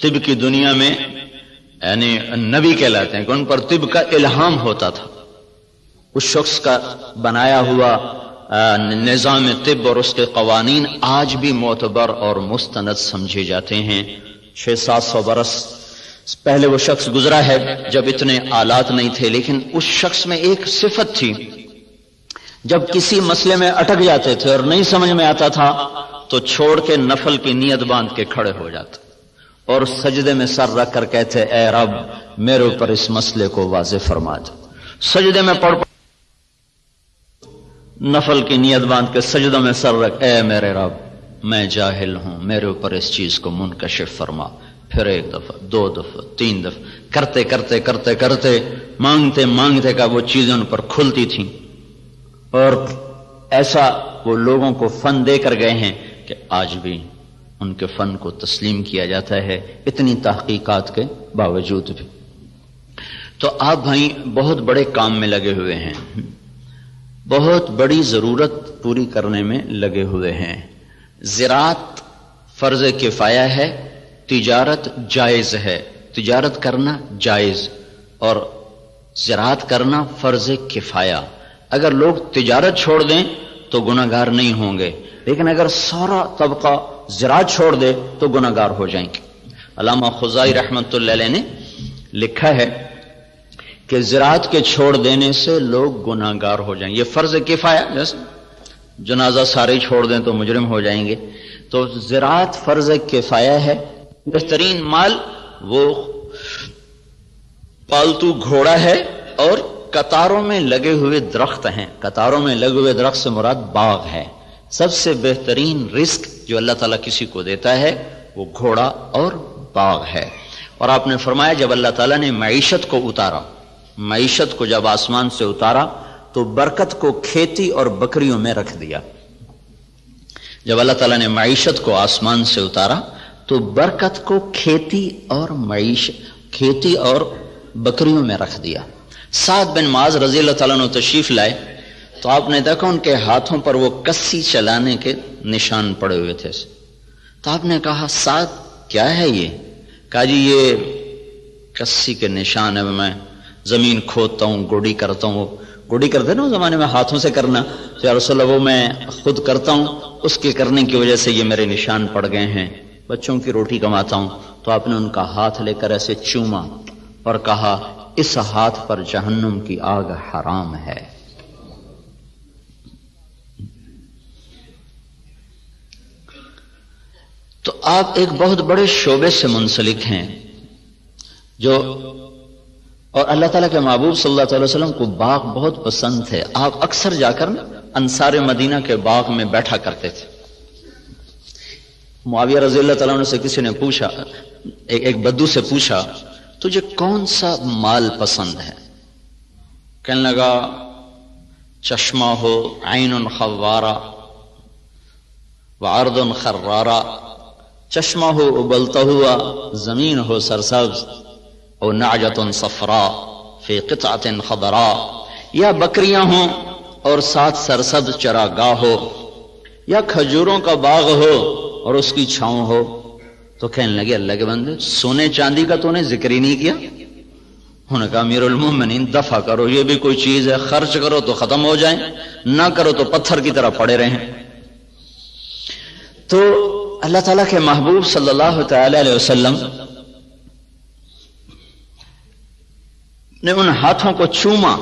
طب کی دنیا میں یعنی نبی کہلاتے ہیں کہ ان پر طب کا الہام ہوتا تھا. اس شخص کا بنایا ہوا نظام طب اور اس کے قوانین آج بھی معتبر اور مستند سمجھے جاتے ہیں. 600-700 برس پہلے وہ شخص گزرا ہے جب اتنے آلات نہیں تھے، لیکن اس شخص میں ایک صفت تھی، جب کسی مسئلے میں اٹک جاتے تھے اور نہیں سمجھ میں آتا تھا تو چھوڑ کے نفل کی نیت باندھ کے کھڑے ہو جاتے اور سجدے میں سر رکھ کر کہتے اے رب میرے اوپر اس مسئلے کو واضح فرما دے. سجدے میں پڑھ نفل کی نیت باندھ کے سجدوں میں سر رکھ، اے میرے رب میں جاہل ہوں، میرے اوپر اس چیز کو منکشف فرما. پھر 1 دفعہ 2 دفعہ 3 دفعہ کرتے کرتے کرتے کرتے مانگتے مانگتے کا وہ چیزیں ان پر کھلتی تھیں. اور ایسا وہ لوگوں کو فن دے کر گئے ہیں کہ آج بھی ان کے فن کو تسلیم کیا جاتا ہے اتنی تحقیقات کے باوجود بھی. تو آپ بھائی بہت بڑے کام میں لگے ہوئے ہیں، بہت بڑی ضرورت پوری کرنے میں لگے ہوئے ہیں. زراعت فرض کفایہ ہے، تجارت جائز ہے، تجارت کرنا جائز اور زراعت کرنا فرض کفایہ. اگر لوگ تجارت چھوڑ دیں تو گناہگار نہیں ہوں گے، لیکن اگر سارا طبقہ زراعت چھوڑ دے تو گناہگار ہو جائیں گے. علامہ خزائی رحمت اللہ علیہ نے لکھا ہے کہ زراعت کے چھوڑ دینے سے لوگ گناہگار ہو جائیں. یہ فرض کفایہ، جیسے جنازہ سارے چھوڑ دیں تو مجرم ہو جائیں گے. تو زراعت فرض کفایہ ہے. بہترین مال وہ پالتو گھوڑا ہے اور قطاروں میں لگے ہوئے درخت ہیں. قطاروں میں لگے ہوئے درخت سے مراد باغ ہے. سب سے بہترین رزق جو اللہ تعالیٰ کسی کو دیتا ہے وہ گھوڑا اور باغ ہے. اور آپ نے فرمایا جب اللہ تعالیٰ نے معیشت کو اتارا، معیشت کو جب آسمان سے اتارا تو برکت کو کھیتی اور بکریوں میں رکھ دیا. جب اللہ تعالیٰ نے معیشت کو آسمان سے اتارا تو برکت کو کھیتی اور بکریوں میں رکھ دیا. سعد بن معاذ رضی اللہ تعالیٰ عنہ تشریف لائے تو آپ نے دیکھا ان کے ہاتھوں پر وہ کسی چلانے کے نشان پڑے ہوئے تھے. تو آپ نے کہا سعد کیا ہے یہ؟ کہا جی یہ کسی کے نشان ہے، میں زمین کھودتا ہوں، گوڑی کرتا ہوں. گوڑی کرتے نا اس زمانے میں ہاتھوں سے کرنا، تو یا رسول اللہ وہ میں خود کرتا ہوں، اس کے کرنے کی وجہ سے یہ میرے نشان پڑ گئے ہیں، بچوں کی روٹی کماتا ہوں. تو آپ نے ان کا ہاتھ لے کر ایسے چوما اور کہا اس ہاتھ پر جہنم کی آگ حرام ہے. تو آپ ایک بہت بڑے شعبے سے منسلک ہیں جو، اور اللہ تعالیٰ کے محبوب صلی اللہ علیہ وسلم کو باغ بہت پسند تھے. آپ اکثر جا کر انصار مدینہ کے باغ میں بیٹھا کرتے تھے. معاویہ رضی اللہ تعالیٰ عنہ سے کسی نے پوچھا، ایک بدو سے پوچھا تجھے کون سا مال پسند ہے؟ کہنے لگا چشمہ ہو عین خوارہ وعرض خرارہ، چشمہ ہو ابلتا ہوا، زمین ہو سرسبز، او نعجۃ صفراء فی قطعۃ خضراء، یا بکریاں ہوں اور ساتھ سرسبز چراگاہ ہو، یا کھجوروں کا باغ ہو اور اس کی چھاؤں ہو. تو کہنے لگے اللہ کے بندے سونے چاندی کا تو نے ذکر ہی نہیں کیا. انہوں نے کہا امیر المومنین دفع کرو، یہ بھی کوئی چیز ہے، خرچ کرو تو ختم ہو جائیں، نہ کرو تو پتھر کی طرح پڑے رہیں. تو اللہ تعالیٰ کے محبوب صلی اللہ تعالی علیہ وسلم نے ان ہاتھوں کو چوما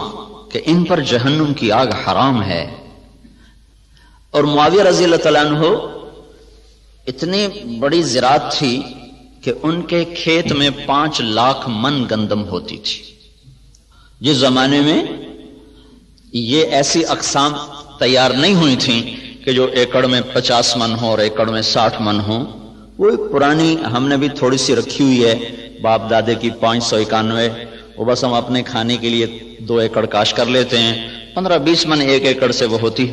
کہ ان پر جہنم کی آگ حرام ہے. اور معاویہ رضی اللہ تعالیٰ عنہ اتنی بڑی زراعت تھی کہ ان کے کھیت میں 5 لاکھ من گندم ہوتی تھی. جس زمانے میں یہ ایسی اقسام تیار نہیں ہوئی تھیں کہ جو ایکڑ میں 50 من ہو اور ایکڑ میں 60 من ہو. وہ ایک پرانی ہم نے بھی تھوڑی سی رکھی ہوئی ہے باپ دادے کی 591، وہ بس ہم اپنے کھانے کے لیے 2 ایکڑ کاش کر لیتے ہیں، 15-20 من ایک ایکڑ سے وہ ہوتی.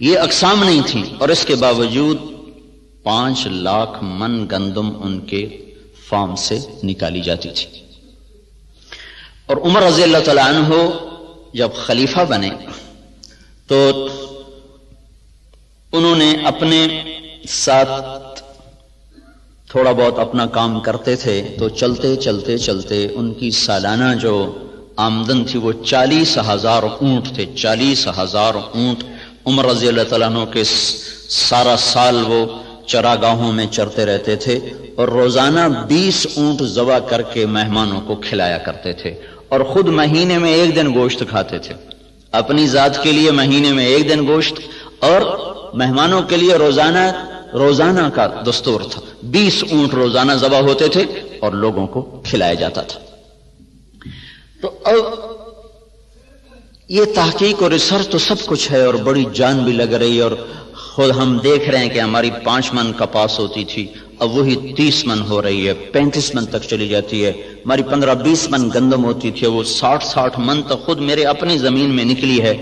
یہ اقسام نہیں تھی اور اس کے باوجود 5 لاکھ من گندم ان کے فارم سے نکالی جاتی تھی. اور عمر رضی اللہ تعالیٰ عنہ جب خلیفہ بنے تو انہوں نے اپنے ساتھ تھوڑا بہت اپنا کام کرتے تھے، تو چلتے چلتے چلتے ان کی سالانہ جو آمدن تھی وہ 40,000 اونٹ تھے. 40,000 اونٹ عمر رضی اللہ تعالیٰ عنہ کے سارا سال وہ چراگاہوں میں چرتے رہتے تھے اور روزانہ 20 اونٹ ذبح کر کے مہمانوں کو کھلایا کرتے تھے. اور خود مہینے میں 1 دن گوشت کھاتے تھے، اپنی ذات کے لیے مہینے میں 1 دن گوشت، اور مہمانوں کے لیے روزانہ کا دستور تھا. 20 اونٹ روزانہ ذبح ہوتے تھے اور لوگوں کو کھلایا جاتا تھا. تو اب یہ تحقیق اور ریسرچ تو سب کچھ ہے اور بڑی جان بھی لگ رہی ہے، اور خود ہم دیکھ رہے ہیں کہ ہماری 5 من کپاس ہوتی تھی اب وہی 30 من ہو رہی ہے، 35 من تک چلی جاتی ہے. ہماری 15-20 من گندم ہوتی تھی وہ 60 من تک خود میرے اپنی زمین میں نکلی ہے.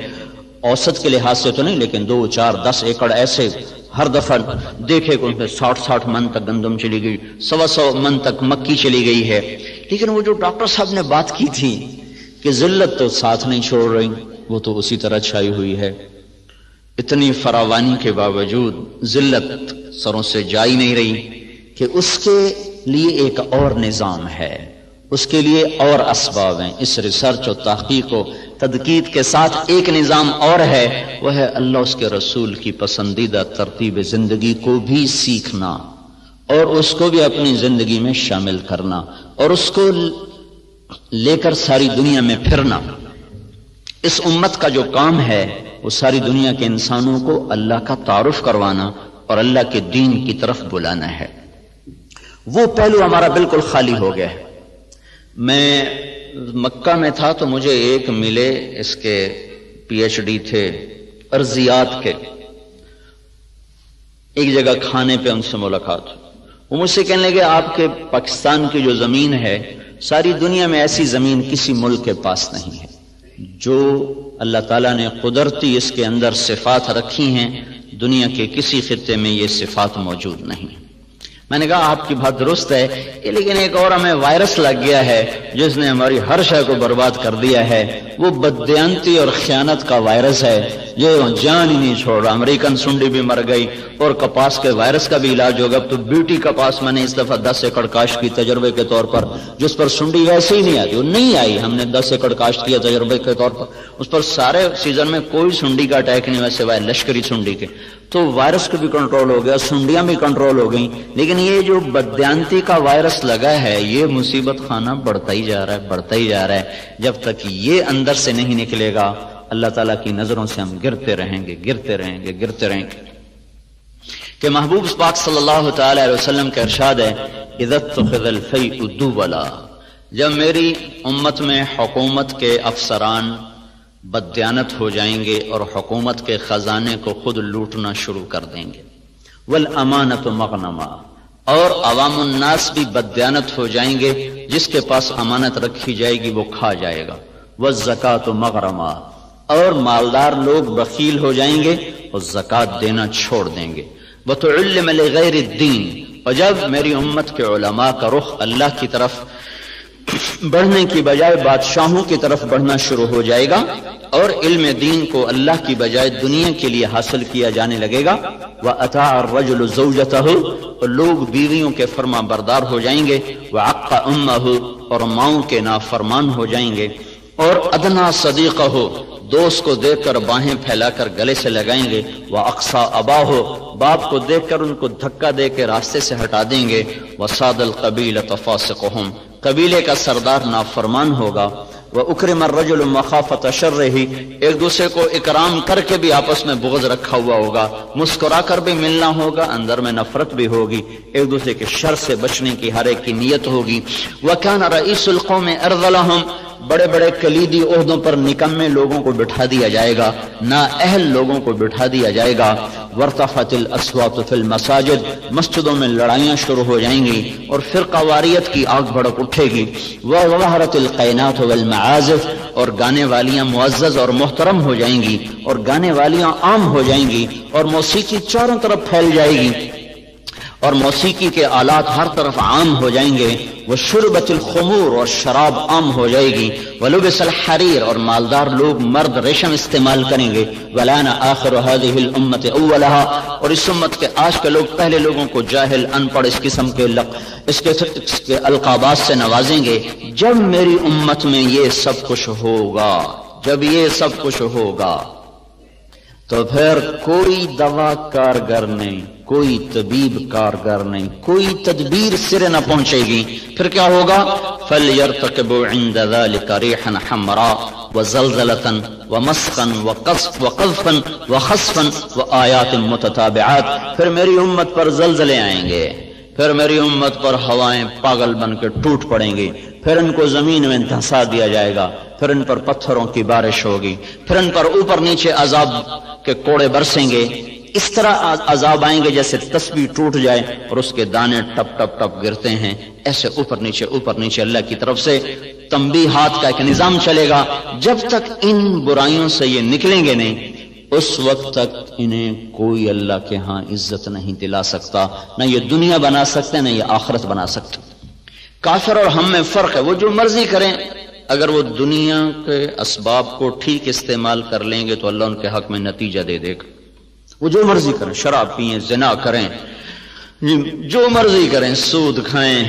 اوسط کے لحاظ سے تو نہیں، لیکن 2, 4, 10 ایکڑ ایسے ہر دفعہ دیکھے کہ ان پہ 60 من تک گندم چلی گئی، 100 من تک مکی چلی گئی ہے. لیکن وہ جو ڈاکٹر صاحب نے بات کی تھی کہ ذلت تو ساتھ نہیں چھوڑ رہی، وہ تو اسی طرح چھائی ہوئی ہے. اتنی فراوانی کے باوجود ذلت سروں سے جائی نہیں رہی کہ اس کے لیے ایک اور نظام ہے، اس کے لیے اور اسباب ہیں. اس ریسرچ اور تحقیق و تدقیق کے ساتھ ایک نظام اور ہے، وہ ہے اللہ اس کے رسول کی پسندیدہ ترتیب زندگی کو بھی سیکھنا اور اس کو بھی اپنی زندگی میں شامل کرنا اور اس کو لے کر ساری دنیا میں پھرنا. اس امت کا جو کام ہے وہ ساری دنیا کے انسانوں کو اللہ کا تعارف کروانا اور اللہ کے دین کی طرف بلانا ہے. وہ پہلو ہمارا بالکل خالی ہو گیا ہے. میں مکہ میں تھا تو مجھے ایک ملے، اس کے پی ایچ ڈی تھے ارضیات کے، ایک جگہ کھانے پہ ان سے ملاقات. وہ مجھ سے کہنے لگے آپ کے پاکستان کی جو زمین ہے ساری دنیا میں ایسی زمین کسی ملک کے پاس نہیں ہے جو اللہ تعالیٰ نے قدرتی اس کے اندر صفات رکھی ہیں، دنیا کے کسی خطے میں یہ صفات موجود نہیں. میں نے کہا آپ کی بات درست ہے، لیکن ایک اور ہمیں وائرس لگ گیا ہے جس نے ہماری ہر شے کو برباد کر دیا ہے. وہ بددیانتی اور خیانت کا وائرس ہے جو جان ہی نہیں چھوڑ رہا. امریکن سنڈی بھی مر گئی اور کپاس کے وائرس کا بھی علاج ہوگا. تو بیوٹی کپاس میں نے اس دفعہ 10 ایکڑ کاشت کی تجربے کے طور پر، جس پر سنڈی ویسے ہی نہیں آتی، وہ نہیں آئی. ہم نے 10 ایکڑ کاشت کیا تجربے کے طور پر، اس پر سارے سیزن میں کوئی سنڈی کا اٹیک نہیں ہوا سوائے لشکری سنڈی کے. تو وائرس کو بھی کنٹرول ہو گیا، سنڈیاں بھی کنٹرول ہو گئیں. لیکن یہ جو بددیانتی کا وائرس لگا ہے یہ مصیبت خانہ بڑھتا ہی جا رہا ہے، بڑھتا ہی جا رہا ہے. جب تک یہ اندر سے نہیں نکلے گا اللہ تعالیٰ کی نظروں سے ہم گرتے رہیں گے، گرتے رہیں گے، گرتے رہیں گے. کہ محبوب پاک صلی اللہ تعالی علیہ وسلم کا ارشاد ہے اذا اتخذ الفیء دولا، جب میری امت میں حکومت کے افسران بددیانت ہو جائیں گے اور حکومت کے خزانے کو خود لوٹنا شروع کر دیں گے. والامانۃ مغنما، اور عوام الناس بھی بددیانت ہو جائیں گے، جس کے پاس امانت رکھی جائے گی وہ کھا جائے گا. والزکاۃ مغرما، اور مالدار لوگ بخیل ہو جائیں گے اور زکوٰۃ دینا چھوڑ دیں گے. وتعلم لغیر الدین، اور جب میری امت کے علماء کا رخ اللہ کی طرف بڑھنے کی بجائے بادشاہوں کی طرف بڑھنا شروع ہو جائے گا اور علم دین کو اللہ کی بجائے دنیا کے لیے حاصل کیا جانے لگے گا. وَأَطَاعَ الرَّجُلُ زَوْجَتَهُ، اور لوگ بیویوں کے فرما بردار ہو جائیں گے. وَعَقَّ أُمَّهُ، اور ماؤں کے نافرمان ہو جائیں گے. اور ادنا صدیقہ، دوست کو دیکھ کر باہیں پھیلا کر گلے سے لگائیں گے. وَأَقْصَى أَبَاهُ، باپ کو دیکھ کر ان کو دھکا دے کے راستے سے ہٹا دیں گے. وَصَادَ الْقَبِيلَةَ فَاسِقُهُمْ، قبیلے کا سردار نافرمان ہوگا. وَأُكْرِمَ الرَّجُلُ مَخَافَةَ شَرِّهِ، ایک دوسرے کو اکرام کر کے بھی آپس میں بغض رکھا ہوا ہوگا. مسکرا کر بھی ملنا ہوگا، اندر میں نفرت بھی ہوگی. ایک دوسرے کے شر سے بچنے کی ہر ایک کی نیت ہوگی. وَكَانَ رَئِيسُ الْقَوْمِ أَرْذَلَهُمْ، بڑے بڑے کلیدی عہدوں پر نکمے لوگوں کو بٹھا دیا جائے گا، نااہل لوگوں کو بٹھا دیا جائے گا. وارتفعت الاصوات فی المساجد، مسجدوں میں لڑائیاں شروع ہو جائیں گی اور فرقہ واریت کی آگ بھڑک اٹھے گی. وظہرت القینات والمعازف، اور گانے والیاں معزز اور محترم ہو جائیں گی اور گانے والیاں عام ہو جائیں گی اور موسیقی چاروں طرف پھیل جائے گی اور موسیقی کے آلات ہر طرف عام ہو جائیں گے. وشربت الخمور، اور شراب عام ہو جائے گی. ولبس الحریر، اور مالدار لوگ مرد ریشم استعمال کریں گے. ولان آخر هذه الامه اولها، اور اس امت کے آج کے لوگ پہلے لوگوں کو جاہل، ان پڑھ اس قسم کے القابات سے نوازیں گے. جب میری امت میں یہ سب کچھ ہوگا، جب یہ سب کچھ ہوگا تو پھر کوئی دوا کارگر نہیں، کوئی طبیب کارگر نہیں، کوئی تدبیر سرے نہ پہنچے گی. پھر کیا ہوگا؟ فَلْيَرْتَقِبُوا عِنْدَ ذَلِكَ رِيحًا حَمْرَاءَ وَزَلْزَلَةً وَمَسْخًا وَقَذْفًا وَخَسْفًا وَآيَاتٍ مُتَتَابِعَاتٍ، پھر میری امت پر زلزلے آئیں گے، پھر میری امت پر ہوائیں پاگل بن کے ٹوٹ پڑیں گی، پھر ان کو زمین میں دھسا دیا جائے گا، پھر ان پر پتھروں کی بارش ہوگی، پھر ان پر اوپر نیچے عذاب کے کوڑے برسیں گے. اس طرح عذاب آئیں گے جیسے تسبیح ٹوٹ جائے اور اس کے دانے ٹپ ٹپ ٹپ گرتے ہیں. ایسے اوپر نیچے اللہ کی طرف سے تنبیہات کا ایک نظام چلے گا. جب تک ان برائیوں سے یہ نکلیں گے نہیں، اس وقت تک انہیں کوئی اللہ کے ہاں عزت نہیں دلا سکتا، نہ یہ دنیا بنا سکتے نہ یہ آخرت بنا سکتے. کافر اور ہم میں فرق ہے. وہ جو مرضی کریں، اگر وہ دنیا کے اسباب کو ٹھیک استعمال کر لیں گے تو اللہ ان کے حق میں نتیجہ دے دے گا. وہ جو مرضی کریں، شراب پئیں، زنا کریں، جو مرضی کریں، سود کھائیں،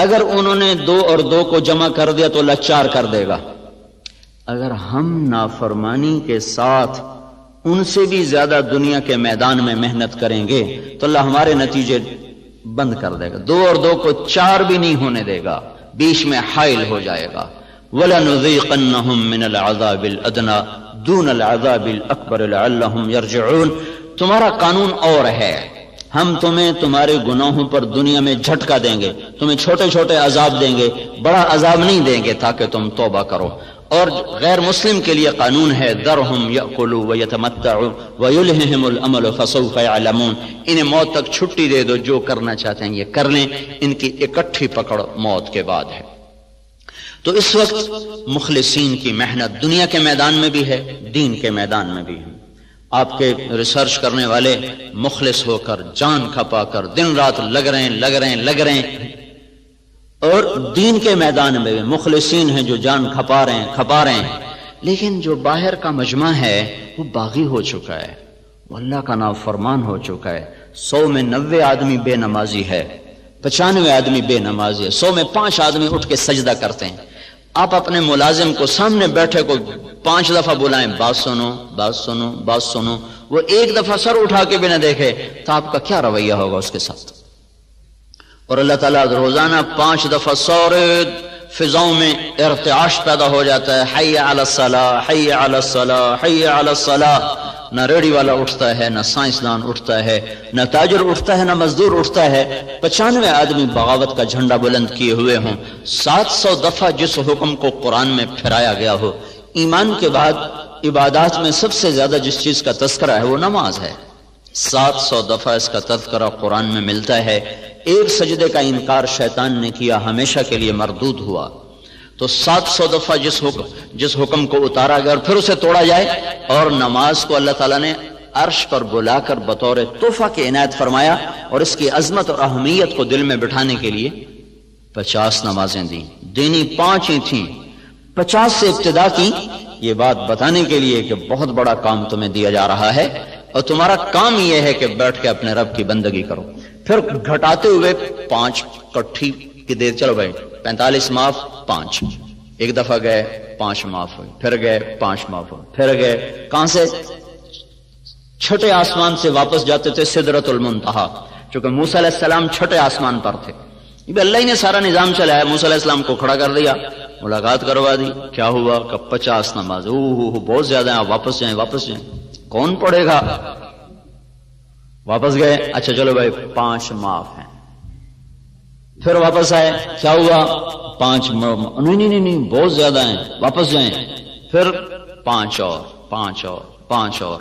اگر انہوں نے 2 اور 2 کو جمع کر دیا تو اللہ 4 کر دے گا. اگر ہم نافرمانی کے ساتھ ان سے بھی زیادہ دنیا کے میدان میں محنت کریں گے تو اللہ ہمارے نتیجے بند کر دے گا. 2 اور 2 کو 4 بھی نہیں ہونے دے گا، بیچ میں حائل ہو جائے گا. وَلَنُذِيقَنَّهُم مِّنَ الْعَذَابِ الْأَدْنَىٰ دُونَ الْعَذَابِ الْأَكْبَرِ لَعَلَّهُمْ يَرْجِعُونَ۔ تمہارا قانون اور ہے، ہم تمہیں تمہارے گناہوں پر دنیا میں جھٹکا دیں گے، تمہیں چھوٹے چھوٹے عذاب دیں گے، بڑا عذاب نہیں دیں گے تاکہ تم توبہ کرو۔ اور غیر مسلم کے لیے قانون ہے ذرہم یأکلوا ویتمتعوا ویلہہم الامل فسوف یعلمون، انہیں موت تک چھٹی دے دو، جو کرنا چاہتے ہیں یہ کر لیں، ان کی اکٹھی پکڑ موت کے بعد ہے۔ تو اس وقت مخلصین کی محنت دنیا کے میدان میں بھی ہے، دین کے میدان میں بھی ہے۔ آپ کے ریسرچ کرنے والے مخلص ہو کر جان کھپا کر دن رات لگ رہے ہیں اور دین کے میدان میں بھی مخلصین ہیں جو جان کھپا رہے ہیں، لیکن جو باہر کا مجمع ہے وہ باغی ہو چکا ہے، وہ اللہ کا نافرمان ہو چکا ہے۔ 100 میں 90 آدمی بے نمازی ہے، 95 آدمی بے نمازی ہے، 100 میں 5 آدمی اٹھ کے سجدہ کرتے ہیں۔ آپ اپنے ملازم کو سامنے بیٹھے کو 5 دفعہ بلائیں، بات سنو بات سنو بات سنو، وہ ایک دفعہ سر اٹھا کے بھی نہ دیکھے تو آپ کا کیا رویہ ہوگا اس کے ساتھ؟ اور اللہ تعالیٰ روزانہ 5 دفعہ سورے فضاؤں میں ارتعاش پیدا ہو جاتا ہے، حی علی الصلاۃ حی علی الصلاۃ حی علی الصلاۃ۔ نہ ریڑھی والا اٹھتا ہے، نہ سائنسدان اٹھتا ہے، نہ تاجر اٹھتا ہے، نہ مزدور اٹھتا ہے۔ 95 آدمی بغاوت کا جھنڈا بلند کیے ہوئے ہوں۔ 700 دفعہ جس حکم کو قرآن میں پھیرایا گیا ہو، ایمان کے بعد عبادات میں سب سے زیادہ جس چیز کا تذکرہ ہے وہ نماز ہے، 700 دفعہ اس کا تذکرہ قرآن میں ملتا ہے۔ ایک سجدے کا انکار شیطان نے کیا، ہمیشہ کے لیے مردود ہوا۔ تو 700 دفعہ جس حکم کو اتارا گیا اور پھر اسے توڑا جائے، اور نماز کو اللہ تعالیٰ نے عرش پر بلا کر بطور تحفہ کے عنایت فرمایا، اور اس کی عظمت اور اہمیت کو دل میں بٹھانے کے لیے 50 نمازیں دیں، دینی 5 ہی تھیں، 50 سے ابتدا کی، یہ بات بتانے کے لیے کہ بہت بڑا کام تمہیں دیا جا رہا ہے اور تمہارا کام یہ ہے کہ بیٹھ کے اپنے رب کی بندگی کرو۔ پھر گھٹاتے ہوئے 5 کٹھی کی دیر، چلو بھائی 45 معاف 5، ایک دفعہ گئے 5 معاف ہوئے، پھر گئے 5 معاف ہوئے، پھر گئے کہاں سے؟ چھٹے آسمان سے واپس جاتے تھے سدرۃ المنتہا، چونکہ موسیٰ علیہ السلام چھٹے آسمان پر تھے۔ یہ اللہ ہی نے سارا نظام چلایا، موسیٰ علیہ السلام کو کھڑا کر دیا، ملاقات کروا دی، کیا ہوا کہ 50 نماز، بہت زیادہ ہیں، آپ واپس جائیں، کون پڑھے گا؟ واپس گئے، اچھا چلو بھائی 5 معاف ہیں، پھر واپس آئے، کیا ہوا؟ 5 نہیں بہت زیادہ ہیں، واپس جائیں، پھر 5 اور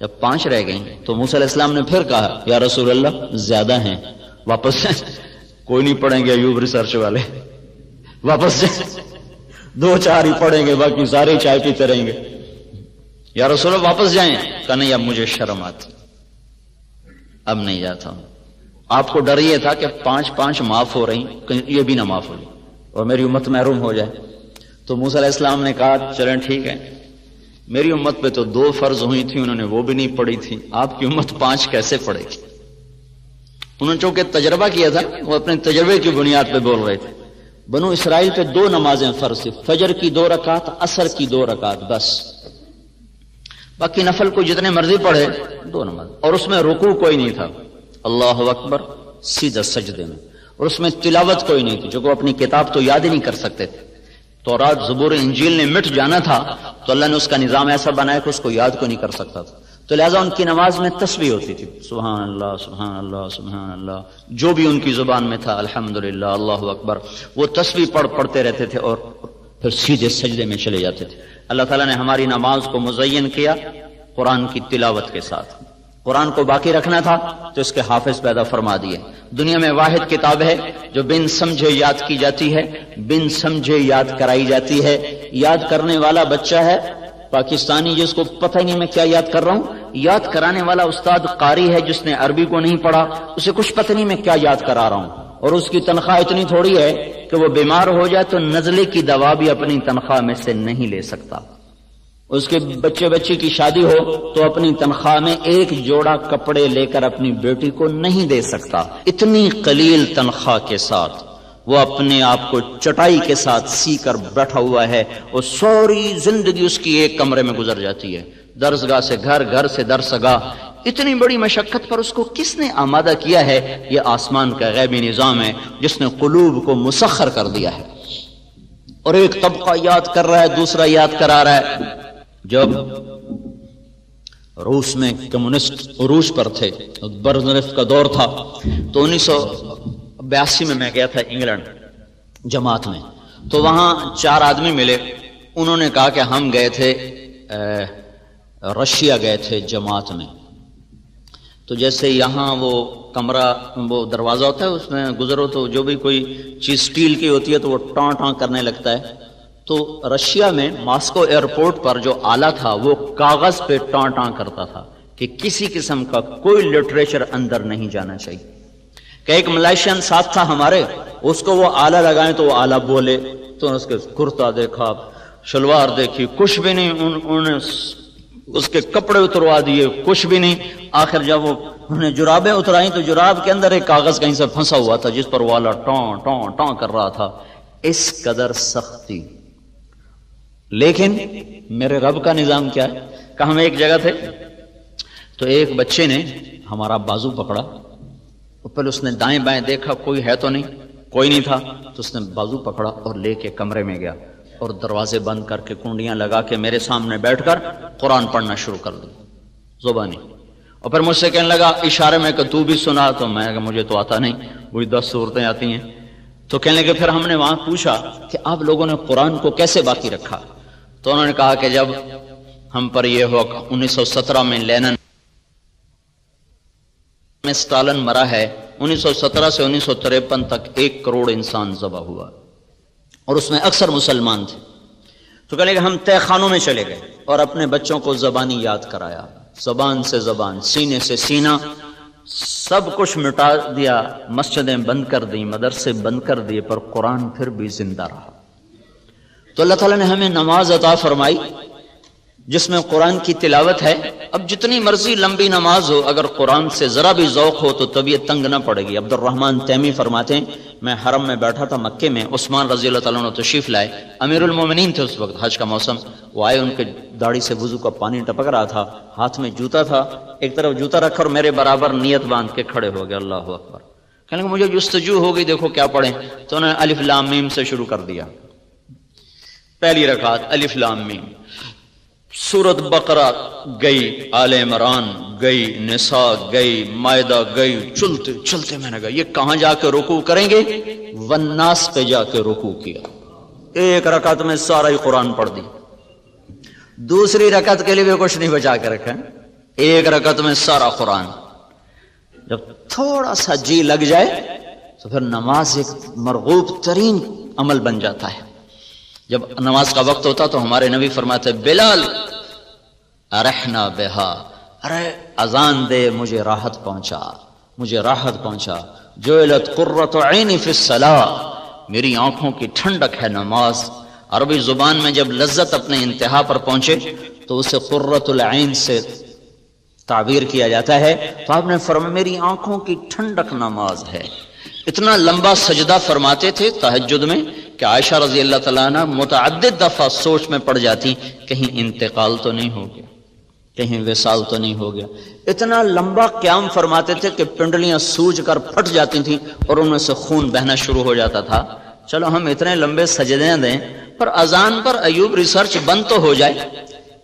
جب 5 رہ گئیں تو موسیٰ علیہ السلام نے پھر کہا یا رسول اللہ زیادہ ہیں، واپس جائیں، کوئی نہیں پڑھیں گے ایوب ریسرچ والے، واپس جائیں، 2-4 ہی پڑھیں گے، باقی سارے چائے پیتے رہیں گے، یا رسول اللہ واپس جائیں، کہا نہیں اب مجھے شرم آتی، اب نہیں جاتا ہوں۔ آپ کو ڈر یہ تھا کہ 5 معاف ہو رہی، یہ بھی نہ معاف ہو اور میری امت محروم ہو جائے۔ تو موسیٰ علیہ السلام نے کہا چلیں ٹھیک ہے، میری امت پہ تو 2 فرض ہوئی تھی، انہوں نے وہ بھی نہیں پڑھی تھی، آپ کی امت 5 کیسے پڑھے گی؟ انہوں نے چونکہ تجربہ کیا تھا، وہ اپنے تجربے کی بنیاد پہ بول رہے تھے۔ بنو اسرائیل پہ 2 نمازیں فرض تھی، فجر کی 2 رکعت، عصر کی 2 رکعت، بس، باقی نفل کو جتنے مرضی پڑھے 2 نماز، اور اس میں رکوع کوئی نہیں تھا، اللہ اکبر سیدھا سجدے میں، اور اس میں تلاوت کوئی نہیں تھی، جو کہ اپنی کتاب تو یاد ہی نہیں کر سکتے تھے، تورات زبور انجیل نے مٹ جانا تھا تو اللہ نے اس کا نظام ایسا بنایا کہ اس کو یاد کو نہیں کر سکتا تھا، تو لہٰذا ان کی نماز میں تسبیح ہوتی تھی، سبحان اللہ سبحان اللہ سبحان اللہ، جو بھی ان کی زبان میں تھا، الحمدللہ اللہ اکبر، وہ تسبیح پڑھتے رہتے تھے اور پھر سیدھے سجدے میں چلے جاتے تھے۔ اللہ تعالیٰ نے ہماری نماز کو مزین کیا قرآن کی تلاوت کے ساتھ، قرآن کو باقی رکھنا تھا تو اس کے حافظ پیدا فرما دیے۔ دنیا میں واحد کتاب ہے جو بن سمجھے یاد کی جاتی ہے، بن سمجھے یاد کرائی جاتی ہے، یاد کرنے والا بچہ ہے پاکستانی جس کو پتہ ہی نہیں میں کیا یاد کر رہا ہوں، یاد کرانے والا استاد قاری ہے جس نے عربی کو نہیں پڑھا، اسے کچھ پتہ نہیں میں کیا یاد کرا رہا ہوں، اور اس کی تنخواہ اتنی تھوڑی ہے کہ وہ بیمار ہو جائے تو نزلے کی دوا بھی اپنی تنخواہ میں سے نہیں لے سکتا، اس کے بچے کی شادی ہو تو اپنی تنخواہ میں 1 جوڑا کپڑے لے کر اپنی بیٹی کو نہیں دے سکتا، اتنی قلیل تنخواہ کے ساتھ وہ اپنے آپ کو چٹائی کے ساتھ سی کر بیٹھا ہوا ہے، اور ساری زندگی اس کی 1 کمرے میں گزر جاتی ہے، درسگاہ سے گھر، گھر سے درسگاہ، اتنی بڑی مشقت پر اس کو کس نے آمادہ کیا ہے؟ یہ آسمان کا غیبی نظام ہے جس نے قلوب کو مسخر کر دیا ہے۔ اور ایک طبقہ یاد کر رہا ہے، دوسرا یاد کرا رہا ہے۔ جب روس میں کمیونسٹ عروج پر تھے، برزنف کا دور تھا، تو 1982 میں میں گیا تھا انگلینڈ جماعت میں، تو وہاں 4 آدمی ملے، انہوں نے کہا کہ ہم گئے تھے رشیا گئے تھے جماعت میں، تو جیسے یہاں وہ کمرہ، وہ دروازہ ہوتا ہے، اس میں گزرو تو جو بھی کوئی چیز سٹیل کی ہوتی ہے تو وہ ٹان ٹان کرنے لگتا ہے، تو رشیا میں ماسکو ایئرپورٹ پر جو آلہ تھا وہ کاغذ پہ ٹان ٹان کرتا تھا کہ کسی قسم کا کوئی لٹریچر اندر نہیں جانا چاہیے۔ کہ ایک ملائیشین ساتھ تھا ہمارے، اس کو وہ آلہ لگائیں تو وہ آلہ بولے، تو اس کے کرتا دیکھا، شلوار دیکھی، کچھ بھی نہیں، انہوں نے اس کے کپڑے اتروا دیے، کچھ بھی نہیں۔ آخر جب وہ انہوں نے جرابیں اترائیں تو جراب کے اندر ایک کاغذ کہیں سے پھنسا ہوا تھا جس پر وہ آلہ ٹان ٹان ٹان کر رہا تھا۔ اس قدر سختی۔ لیکن میرے رب کا نظام کیا ہے کہ ہم ایک جگہ تھے تو ایک بچے نے ہمارا بازو پکڑا، پہلے اس نے دائیں بائیں دیکھا، کوئی ہے تو نہیں، کوئی نہیں تھا، تو اس نے بازو پکڑا اور لے کے کمرے میں گیا اور دروازے بند کر کے کنڈیاں لگا کے میرے سامنے بیٹھ کر قرآن پڑھنا شروع کر دی زبانی، اور پھر مجھ سے کہنے لگا اشارے میں کہ تو بھی سنا، تو میں کہ مجھے تو آتا نہیں، وہی 10 صورتیں آتی ہیں۔ تو کہنے لگے، پھر ہم نے وہاں پوچھا کہ آپ لوگوں نے قرآن کو کیسے باقی رکھا؟ تو انہوں نے کہا کہ جب ہم پر یہ ہوا 1917 میں لینن میں اسٹالن مرا ہے، 1917 سے 1953 تک 1 کروڑ انسان ذبح ہوا اور اس میں اکثر مسلمان تھے۔ تو کہنے کہ ہم تہ خانوں میں چلے گئے اور اپنے بچوں کو زبانی یاد کرایا، زبان سے زبان، سینے سے سینہ، سب کچھ مٹا دیا، مسجدیں بند کر دیں، مدرسے بند کر دیے، پر قرآن پھر بھی زندہ رہا۔ تو اللہ تعالیٰ نے ہمیں نماز عطا فرمائی جس میں قرآن کی تلاوت ہے۔ اب جتنی مرضی لمبی نماز ہو، اگر قرآن سے ذرا بھی ذوق ہو تو طبیعت تنگ نہ پڑے گی۔ عبد الرحمن تیمی فرماتے ہیں، میں حرم میں بیٹھا تھا مکے میں، عثمان رضی اللہ تعالیٰ عنہ تشریف لائے، امیر المومنین تھے اس وقت، حج کا موسم، وہ آئے، ان کے داڑھی سے وضو کا پانی ٹپک رہا تھا، ہاتھ میں جوتا تھا، ایک طرف جوتا رکھا اور میرے برابر نیت باندھ کے کھڑے ہو گئے، اللہ اکبر۔ کہنے لگے مجھے جستجو ہو گئی، دیکھو کیا پڑھیں، تو انہوں نے الف لام میم سے شروع کر دیا۔ پہلی رکعت الف لام میم، سورت بقرہ گئی، آل عمران گئی، نساء گئی، مائدہ گئی، چلتے چلتے میں نے کہا یہ کہاں جا کے رکوع کریں گے؟ والناس پہ جا کے رکوع کیا، ایک رکعت میں سارا ہی قرآن پڑھ دی۔ دوسری رکعت کے لیے بھی کچھ نہیں بچا کے رکھا، ایک رکعت میں سارا قرآن۔ جب تھوڑا سا جی لگ جائے تو پھر نماز ایک مرغوب ترین عمل بن جاتا ہے۔ جب نماز کا وقت ہوتا تو ہمارے نبی فرماتے بلال ارحنا بہا، ارے اذان دے، مجھے راحت پہنچا، مجھے راحت پہنچا۔ جعلت قرۃ عینی فی الصلاۃ، میری آنکھوں کی ٹھنڈک ہے نماز۔ عربی زبان میں جب لذت اپنے انتہا پر پہنچے تو اسے قرۃ العین سے تعبیر کیا جاتا ہے، تو آپ نے فرمایا میری آنکھوں کی ٹھنڈک نماز ہے۔ اتنا لمبا سجدہ فرماتے تھے تہجد میں کہ عائشہ رضی اللہ تعالیٰ عنہ متعدد دفعہ سوچ میں پڑ جاتی کہیں انتقال تو نہیں ہو گیا، کہیں وصال تو نہیں ہو گیا۔ اتنا لمبا قیام فرماتے تھے کہ پنڈلیاں سوج کر پھٹ جاتی تھیں اور ان میں سے خون بہنا شروع ہو جاتا تھا۔ چلو ہم اتنے لمبے سجدے دیں، پر اذان پر ایوب ریسرچ بند تو ہو جائے،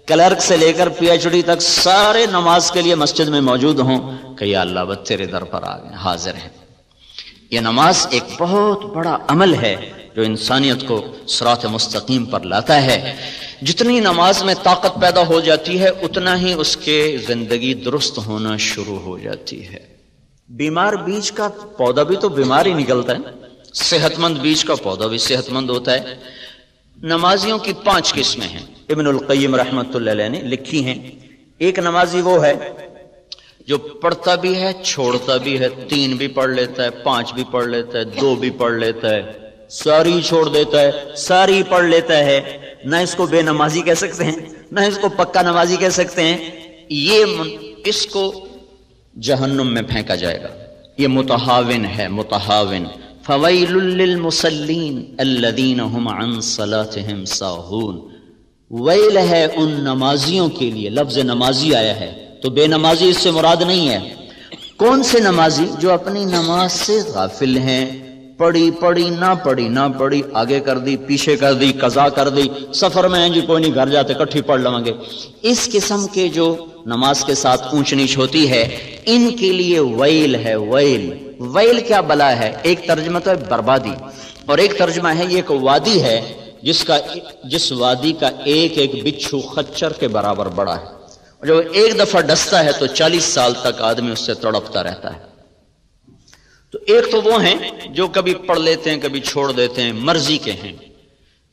کلرک سے لے کر پی ایچ ڈی تک سارے نماز کے لیے مسجد میں موجود ہوں کہ یا اللہ بس تیرے در پر آ گئے، حاضر ہیں۔ یہ نماز ایک بہت بڑا عمل ہے جو انسانیت کو صراط مستقیم پر لاتا ہے۔ جتنی نماز میں طاقت پیدا ہو جاتی ہے اتنا ہی اس کے زندگی درست ہونا شروع ہو جاتی ہے۔ بیمار بیج کا پودا بھی تو بیمار ہی نکلتا ہے، صحت مند بیج کا پودا بھی صحت مند ہوتا ہے۔ نمازیوں کی 5 قسمیں ہیں، ابن القیم رحمۃ اللہ علیہ نے لکھی ہیں۔ ایک نمازی وہ ہے جو پڑھتا بھی ہے، چھوڑتا بھی ہے، 3 بھی پڑھ لیتا ہے، 5 بھی پڑھ لیتا ہے، 2 بھی پڑھ لیتا ہے، ساری چھوڑ دیتا ہے، ساری پڑھ لیتا ہے۔ نہ اس کو بے نمازی کہہ سکتے ہیں، نہ اس کو پکا نمازی کہہ سکتے ہیں، اس کو جہنم میں پھینکا جائے گا۔ یہ متہاون ہے، متہاون۔ فویل للمصلین الذین هم عن صلاتهم ساہون، ویل ہے ان نمازیوں کے لیے، لفظ نمازی آیا ہے تو بے نمازی اس سے مراد نہیں ہے۔ کون سے نمازی؟ جو اپنی نماز سے غافل ہیں، پڑھی پڑھی نہ پڑھی نہ پڑھی، آگے کر دی پیچھے کر دی، قضا کر دی، سفر میں ہیں جی کوئی نہیں گھر جاتے کٹھی پڑھ لیں گے۔ اس قسم کے جو نماز کے ساتھ اونچ نیچ ہوتی ہے، ان کے لیے ویل ہے۔ ویل کیا بلا ہے؟ ایک ترجمہ تو ہے بربادی، اور ایک ترجمہ ہے یہ ایک وادی ہے جس وادی کا ایک ایک بچھو خچر کے برابر بڑا ہے، اور جو ایک دفعہ ڈستا ہے تو 40 سال تک آدمی اس سے تڑپتا رہتا ہے۔ تو ایک تو وہ ہیں جو کبھی پڑھ لیتے ہیں کبھی چھوڑ دیتے ہیں، مرضی کے ہیں،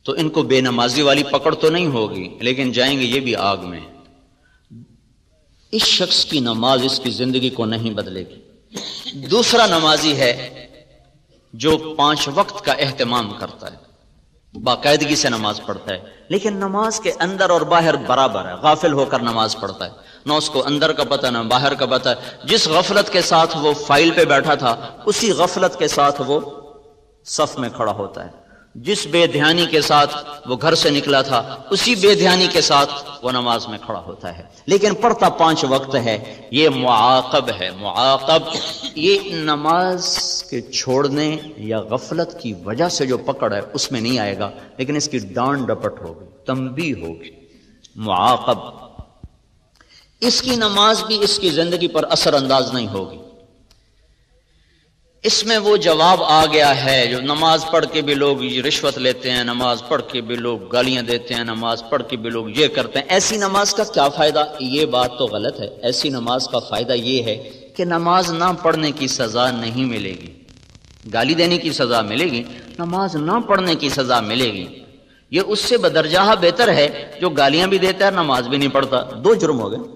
تو ان کو بے نمازی والی پکڑ تو نہیں ہوگی، لیکن جائیں گے یہ بھی آگ میں۔ اس شخص کی نماز اس کی زندگی کو نہیں بدلے گی۔ دوسرا نمازی ہے جو 5 وقت کا اہتمام کرتا ہے، باقاعدگی سے نماز پڑھتا ہے، لیکن نماز کے اندر اور باہر برابر ہے، غافل ہو کر نماز پڑھتا ہے، نہ اس کو اندر کا پتہ نہ باہر کا پتہ۔ جس غفلت کے ساتھ وہ فائل پہ بیٹھا تھا اسی غفلت کے ساتھ وہ صف میں کھڑا ہوتا ہے، جس بے دھیانی کے ساتھ وہ گھر سے نکلا تھا اسی بے دھیانی کے ساتھ وہ نماز میں کھڑا ہوتا ہے، لیکن پڑھتا 5 وقت ہے۔ یہ معاقب ہے، معاقب۔ یہ نماز کے چھوڑنے یا غفلت کی وجہ سے جو پکڑ ہے اس میں نہیں آئے گا، لیکن اس کی ڈانٹ ڈپٹ ہوگی، تنبیہ ہوگی، معاقب۔ اس کی نماز بھی اس کی زندگی پر اثر انداز نہیں ہوگی۔ اس میں وہ جواب آ گیا ہے جو نماز پڑھ کے بھی لوگ رشوت لیتے ہیں، نماز پڑھ کے بھی لوگ گالیاں دیتے ہیں، نماز پڑھ کے بھی لوگ یہ کرتے ہیں۔ ایسی نماز کا کیا فائدہ؟ یہ بات تو غلط ہے۔ ایسی نماز کا فائدہ یہ ہے کہ نماز نہ پڑھنے کی سزا نہیں ملے گی، گالی دینے کی سزا ملے گی، نماز نہ پڑھنے کی سزا ملے گی۔ یہ اس سے بدرجہ بہتر ہے جو گالیاں بھی دیتا ہے نماز بھی نہیں پڑھتا، 2 جرم ہو گئے۔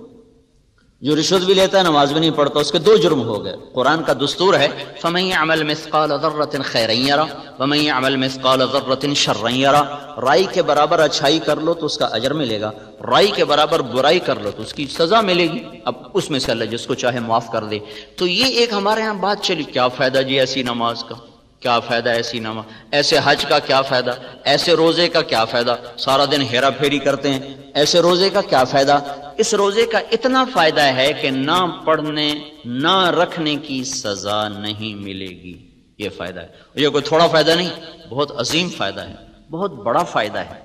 جو رشوت بھی لیتا ہے نماز بھی نہیں پڑھتا، اس کے 2 جرم ہو گئے۔ قرآن کا دستور ہے فَمَن يَعْمَلْ مِثْقَالَ ذَرَّةٍ خَيْرًا يَرَهُ وَمَن يَعْمَلْ مِثْقَالَ ذَرَّةٍ شَرًّا يَرَهُ۔ رائی کے برابر اچھائی کر لو تو اس کا اجر ملے گا، رائی کے برابر برائی کر لو تو اس کی سزا ملے گی۔ اب اس میں سے اللہ جس کو چاہے معاف کر دے۔ تو یہ ایک ہمارے ہاں بات چلی، کیا فائدہ جی ایسی نماز کا، کیا فائدہ ایسی نماز، ایسے حج کا کیا فائدہ، ایسے روزے کا کیا فائدہ، سارا دن ہیرا پھیری کرتے ہیں، ایسے روزے کا کیا فائدہ؟ اس روزے کا اتنا فائدہ ہے کہ نہ پڑھنے نہ رکھنے کی سزا نہیں ملے گی، یہ فائدہ ہے۔ یہ کوئی تھوڑا فائدہ نہیں، بہت عظیم فائدہ ہے، بہت بڑا فائدہ ہے۔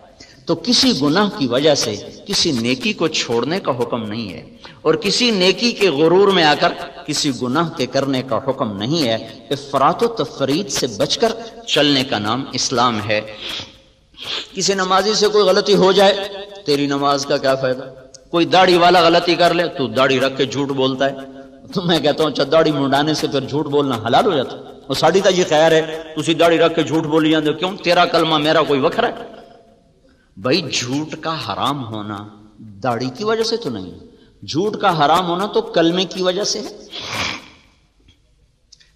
تو کسی گناہ کی وجہ سے کسی نیکی کو چھوڑنے کا حکم نہیں ہے، اور کسی نیکی کے غرور میں آ کر کسی گناہ کے کرنے کا حکم نہیں ہے۔ افراط و تفرید سے بچ کر چلنے کا نام اسلام ہے۔ کسی نمازی سے کوئی غلطی ہو جائے، تیری نماز کا کیا فائدہ؟ کوئی داڑھی والا غلطی کر لے تو داڑھی رکھ کے جھوٹ بولتا ہے، تو میں کہتا ہوں اچھا داڑھی منڈانے سے پھر جھوٹ بولنا حلال ہو جاتا ہے؟ وہ ساڑی تا جی خیر ہے، تسی داڑھی رکھ کے جھوٹ بولی جاندے ہو، کیوں؟ تیرا کلمہ میرا کوئی وکھرا ہے؟ بھائی جھوٹ کا حرام ہونا داڑھی کی وجہ سے تو نہیں، جھوٹ کا حرام ہونا تو کلمے کی وجہ سے ہے۔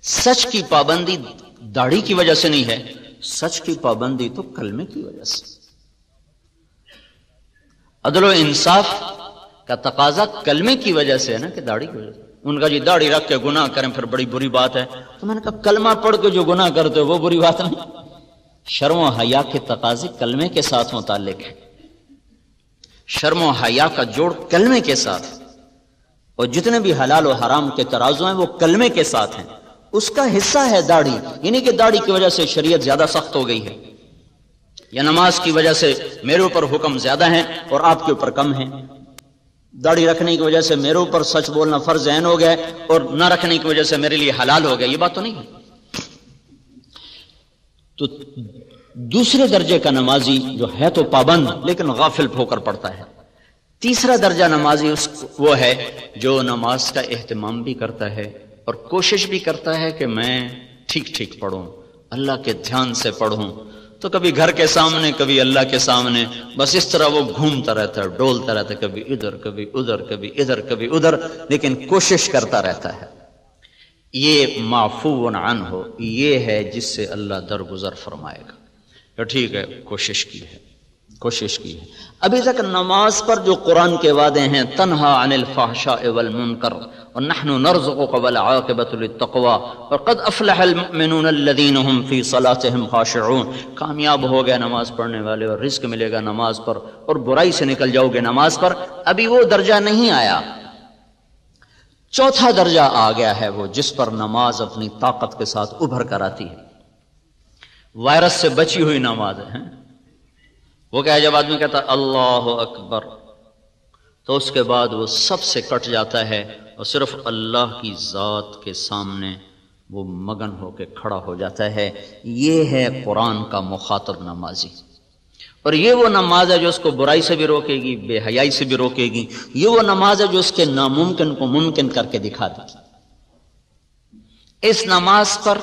سچ کی پابندی داڑھی کی وجہ سے نہیں ہے، سچ کی پابندی تو کلمے کی وجہ سے۔ عدل و انصاف کا تقاضا کلمے کی وجہ سے ہے نا، کہ داڑھی کی وجہ سے۔ ان کا جی داڑھی رکھ کے گناہ کریں پھر بڑی بری بات ہے، تو میں نے کہا کلمہ پڑھ کے جو گناہ کرتے ہو وہ بری بات نہیں۔ شرم و حیا کے تقاضے کلمے کے ساتھ متعلق ہے، شرم و حیا کا جوڑ کلمے کے ساتھ، اور جتنے بھی حلال و حرام کے ترازو ہیں وہ کلمے کے ساتھ ہیں۔ اس کا حصہ ہے داڑھی، یعنی کہ داڑھی کی وجہ سے شریعت زیادہ سخت ہو گئی ہے، یا نماز کی وجہ سے میرے اوپر حکم زیادہ ہیں اور آپ کے اوپر کم ہیں، داڑھی رکھنے کی وجہ سے میرے اوپر سچ بولنا فرض عین ہو گیا اور نہ رکھنے کی وجہ سے میرے لیے حلال ہو گیا، یہ بات تو نہیں ہے۔ تو دوسرے درجے کا نمازی جو ہے تو پابند لیکن غافل ہو کر پڑتا ہے۔ تیسرا درجہ نمازی وہ ہے جو نماز کا اہتمام بھی کرتا ہے اور کوشش بھی کرتا ہے کہ میں ٹھیک ٹھیک پڑھوں، اللہ کے دھیان سے پڑھوں، تو کبھی گھر کے سامنے کبھی اللہ کے سامنے، بس اس طرح وہ گھومتا رہتا ہے، ڈولتا رہتا ہے، کبھی ادھر کبھی ادھر کبھی ادھر کبھی ادھر، لیکن کوشش کرتا رہتا ہے۔ یہ معفو عنہ، یہ ہے جس سے اللہ درگزر فرمائے گا کہ ٹھیک ہے کوشش کی ہے، کوشش کی ہے۔ ابھی تک نماز پر جو قرآن کے وعدے ہیں، تنہا عن الفحشاء والمنکر ونحن نرزقك والعاقبۃ للتقوى وقد افلح المؤمنون الذين هم في صلاتهم خاشعون، کامیاب ہو گئے نماز پڑھنے والے اور رزق ملے گا نماز پر، اور برائی سے نکل جاؤ گے نماز پر۔ ابھی وہ درجہ نہیں آیا، چوتھا درجہ آ گیا ہے، وہ جس پر نماز اپنی طاقت کے ساتھ ابھر کر آتی ہے۔ وائرس سے بچی ہوئی نماز ہے. وہ کیا ہے، جب آدمی کہتا اللہ اکبر تو اس کے بعد وہ سب سے کٹ جاتا ہے اور صرف اللہ کی ذات کے سامنے وہ مگن ہو کے کھڑا ہو جاتا ہے. یہ ہے قرآن کا مخاطب نمازی. اور یہ وہ نماز ہے جو اس کو برائی سے بھی روکے گی، بے حیائی سے بھی روکے گی. یہ وہ نماز ہے جو اس کے ناممکن کو ممکن کر کے دکھا دے گی. اس نماز پر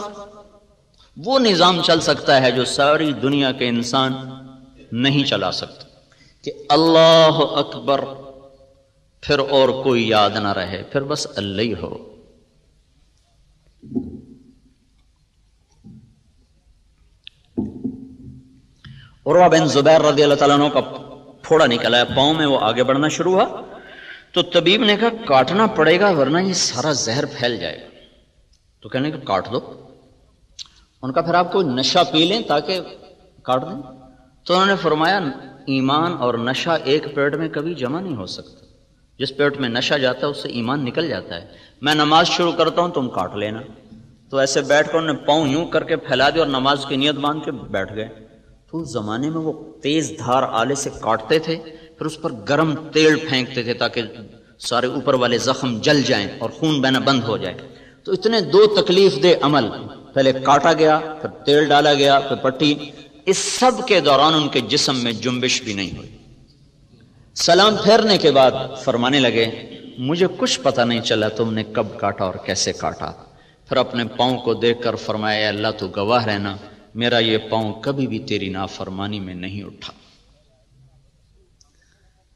وہ نظام چل سکتا ہے جو ساری دنیا کے انسان نہیں چلا سکتا، کہ اللہ اکبر پھر اور کوئی یاد نہ رہے، پھر بس اللہ ہی ہو. عروہ بن زبیر رضی اللہ تعالیٰ عنہ کا پھوڑا نکلا ہے پاؤں میں، وہ آگے بڑھنا شروع ہوا تو طبیب نے کہا کاٹنا پڑے گا ورنہ یہ سارا زہر پھیل جائے گا. تو کہنے کہ کاٹ دو. ان کا پھر آپ کوئی نشہ پی لیں تاکہ کاٹ دیں. تو انہوں نے فرمایا ایمان اور نشہ ایک پیٹ میں کبھی جمع نہیں ہو سکتا. جس پیٹ میں نشہ جاتا ہے اس سے ایمان نکل جاتا ہے. میں نماز شروع کرتا ہوں تم کاٹ لینا. تو ایسے بیٹھ کر انہوں نے پاؤں یوں کر کے پھیلا دیا اور نماز کی نیت باندھ کے بیٹھ گئے. تو اس زمانے میں وہ تیز دھار آلے سے کاٹتے تھے، پھر اس پر گرم تیل پھینکتے تھے تاکہ سارے اوپر والے زخم جل جائیں اور خون بہنا بند ہو جائے. تو اتنے دو تکلیف دہ عمل، پہلے کاٹا گیا، پھر تیل ڈالا گیا، پھر پٹی. اس سب کے دوران ان کے جسم میں جنبش بھی نہیں ہوئی. سلام پھیرنے کے بعد فرمانے لگے مجھے کچھ پتہ نہیں چلا تم نے کب کاٹا اور کیسے کاٹا. پھر اپنے پاؤں کو دیکھ کر فرمایا اے اللہ تو گواہ رہنا میرا یہ پاؤں کبھی بھی تیری نافرمانی میں نہیں اٹھا.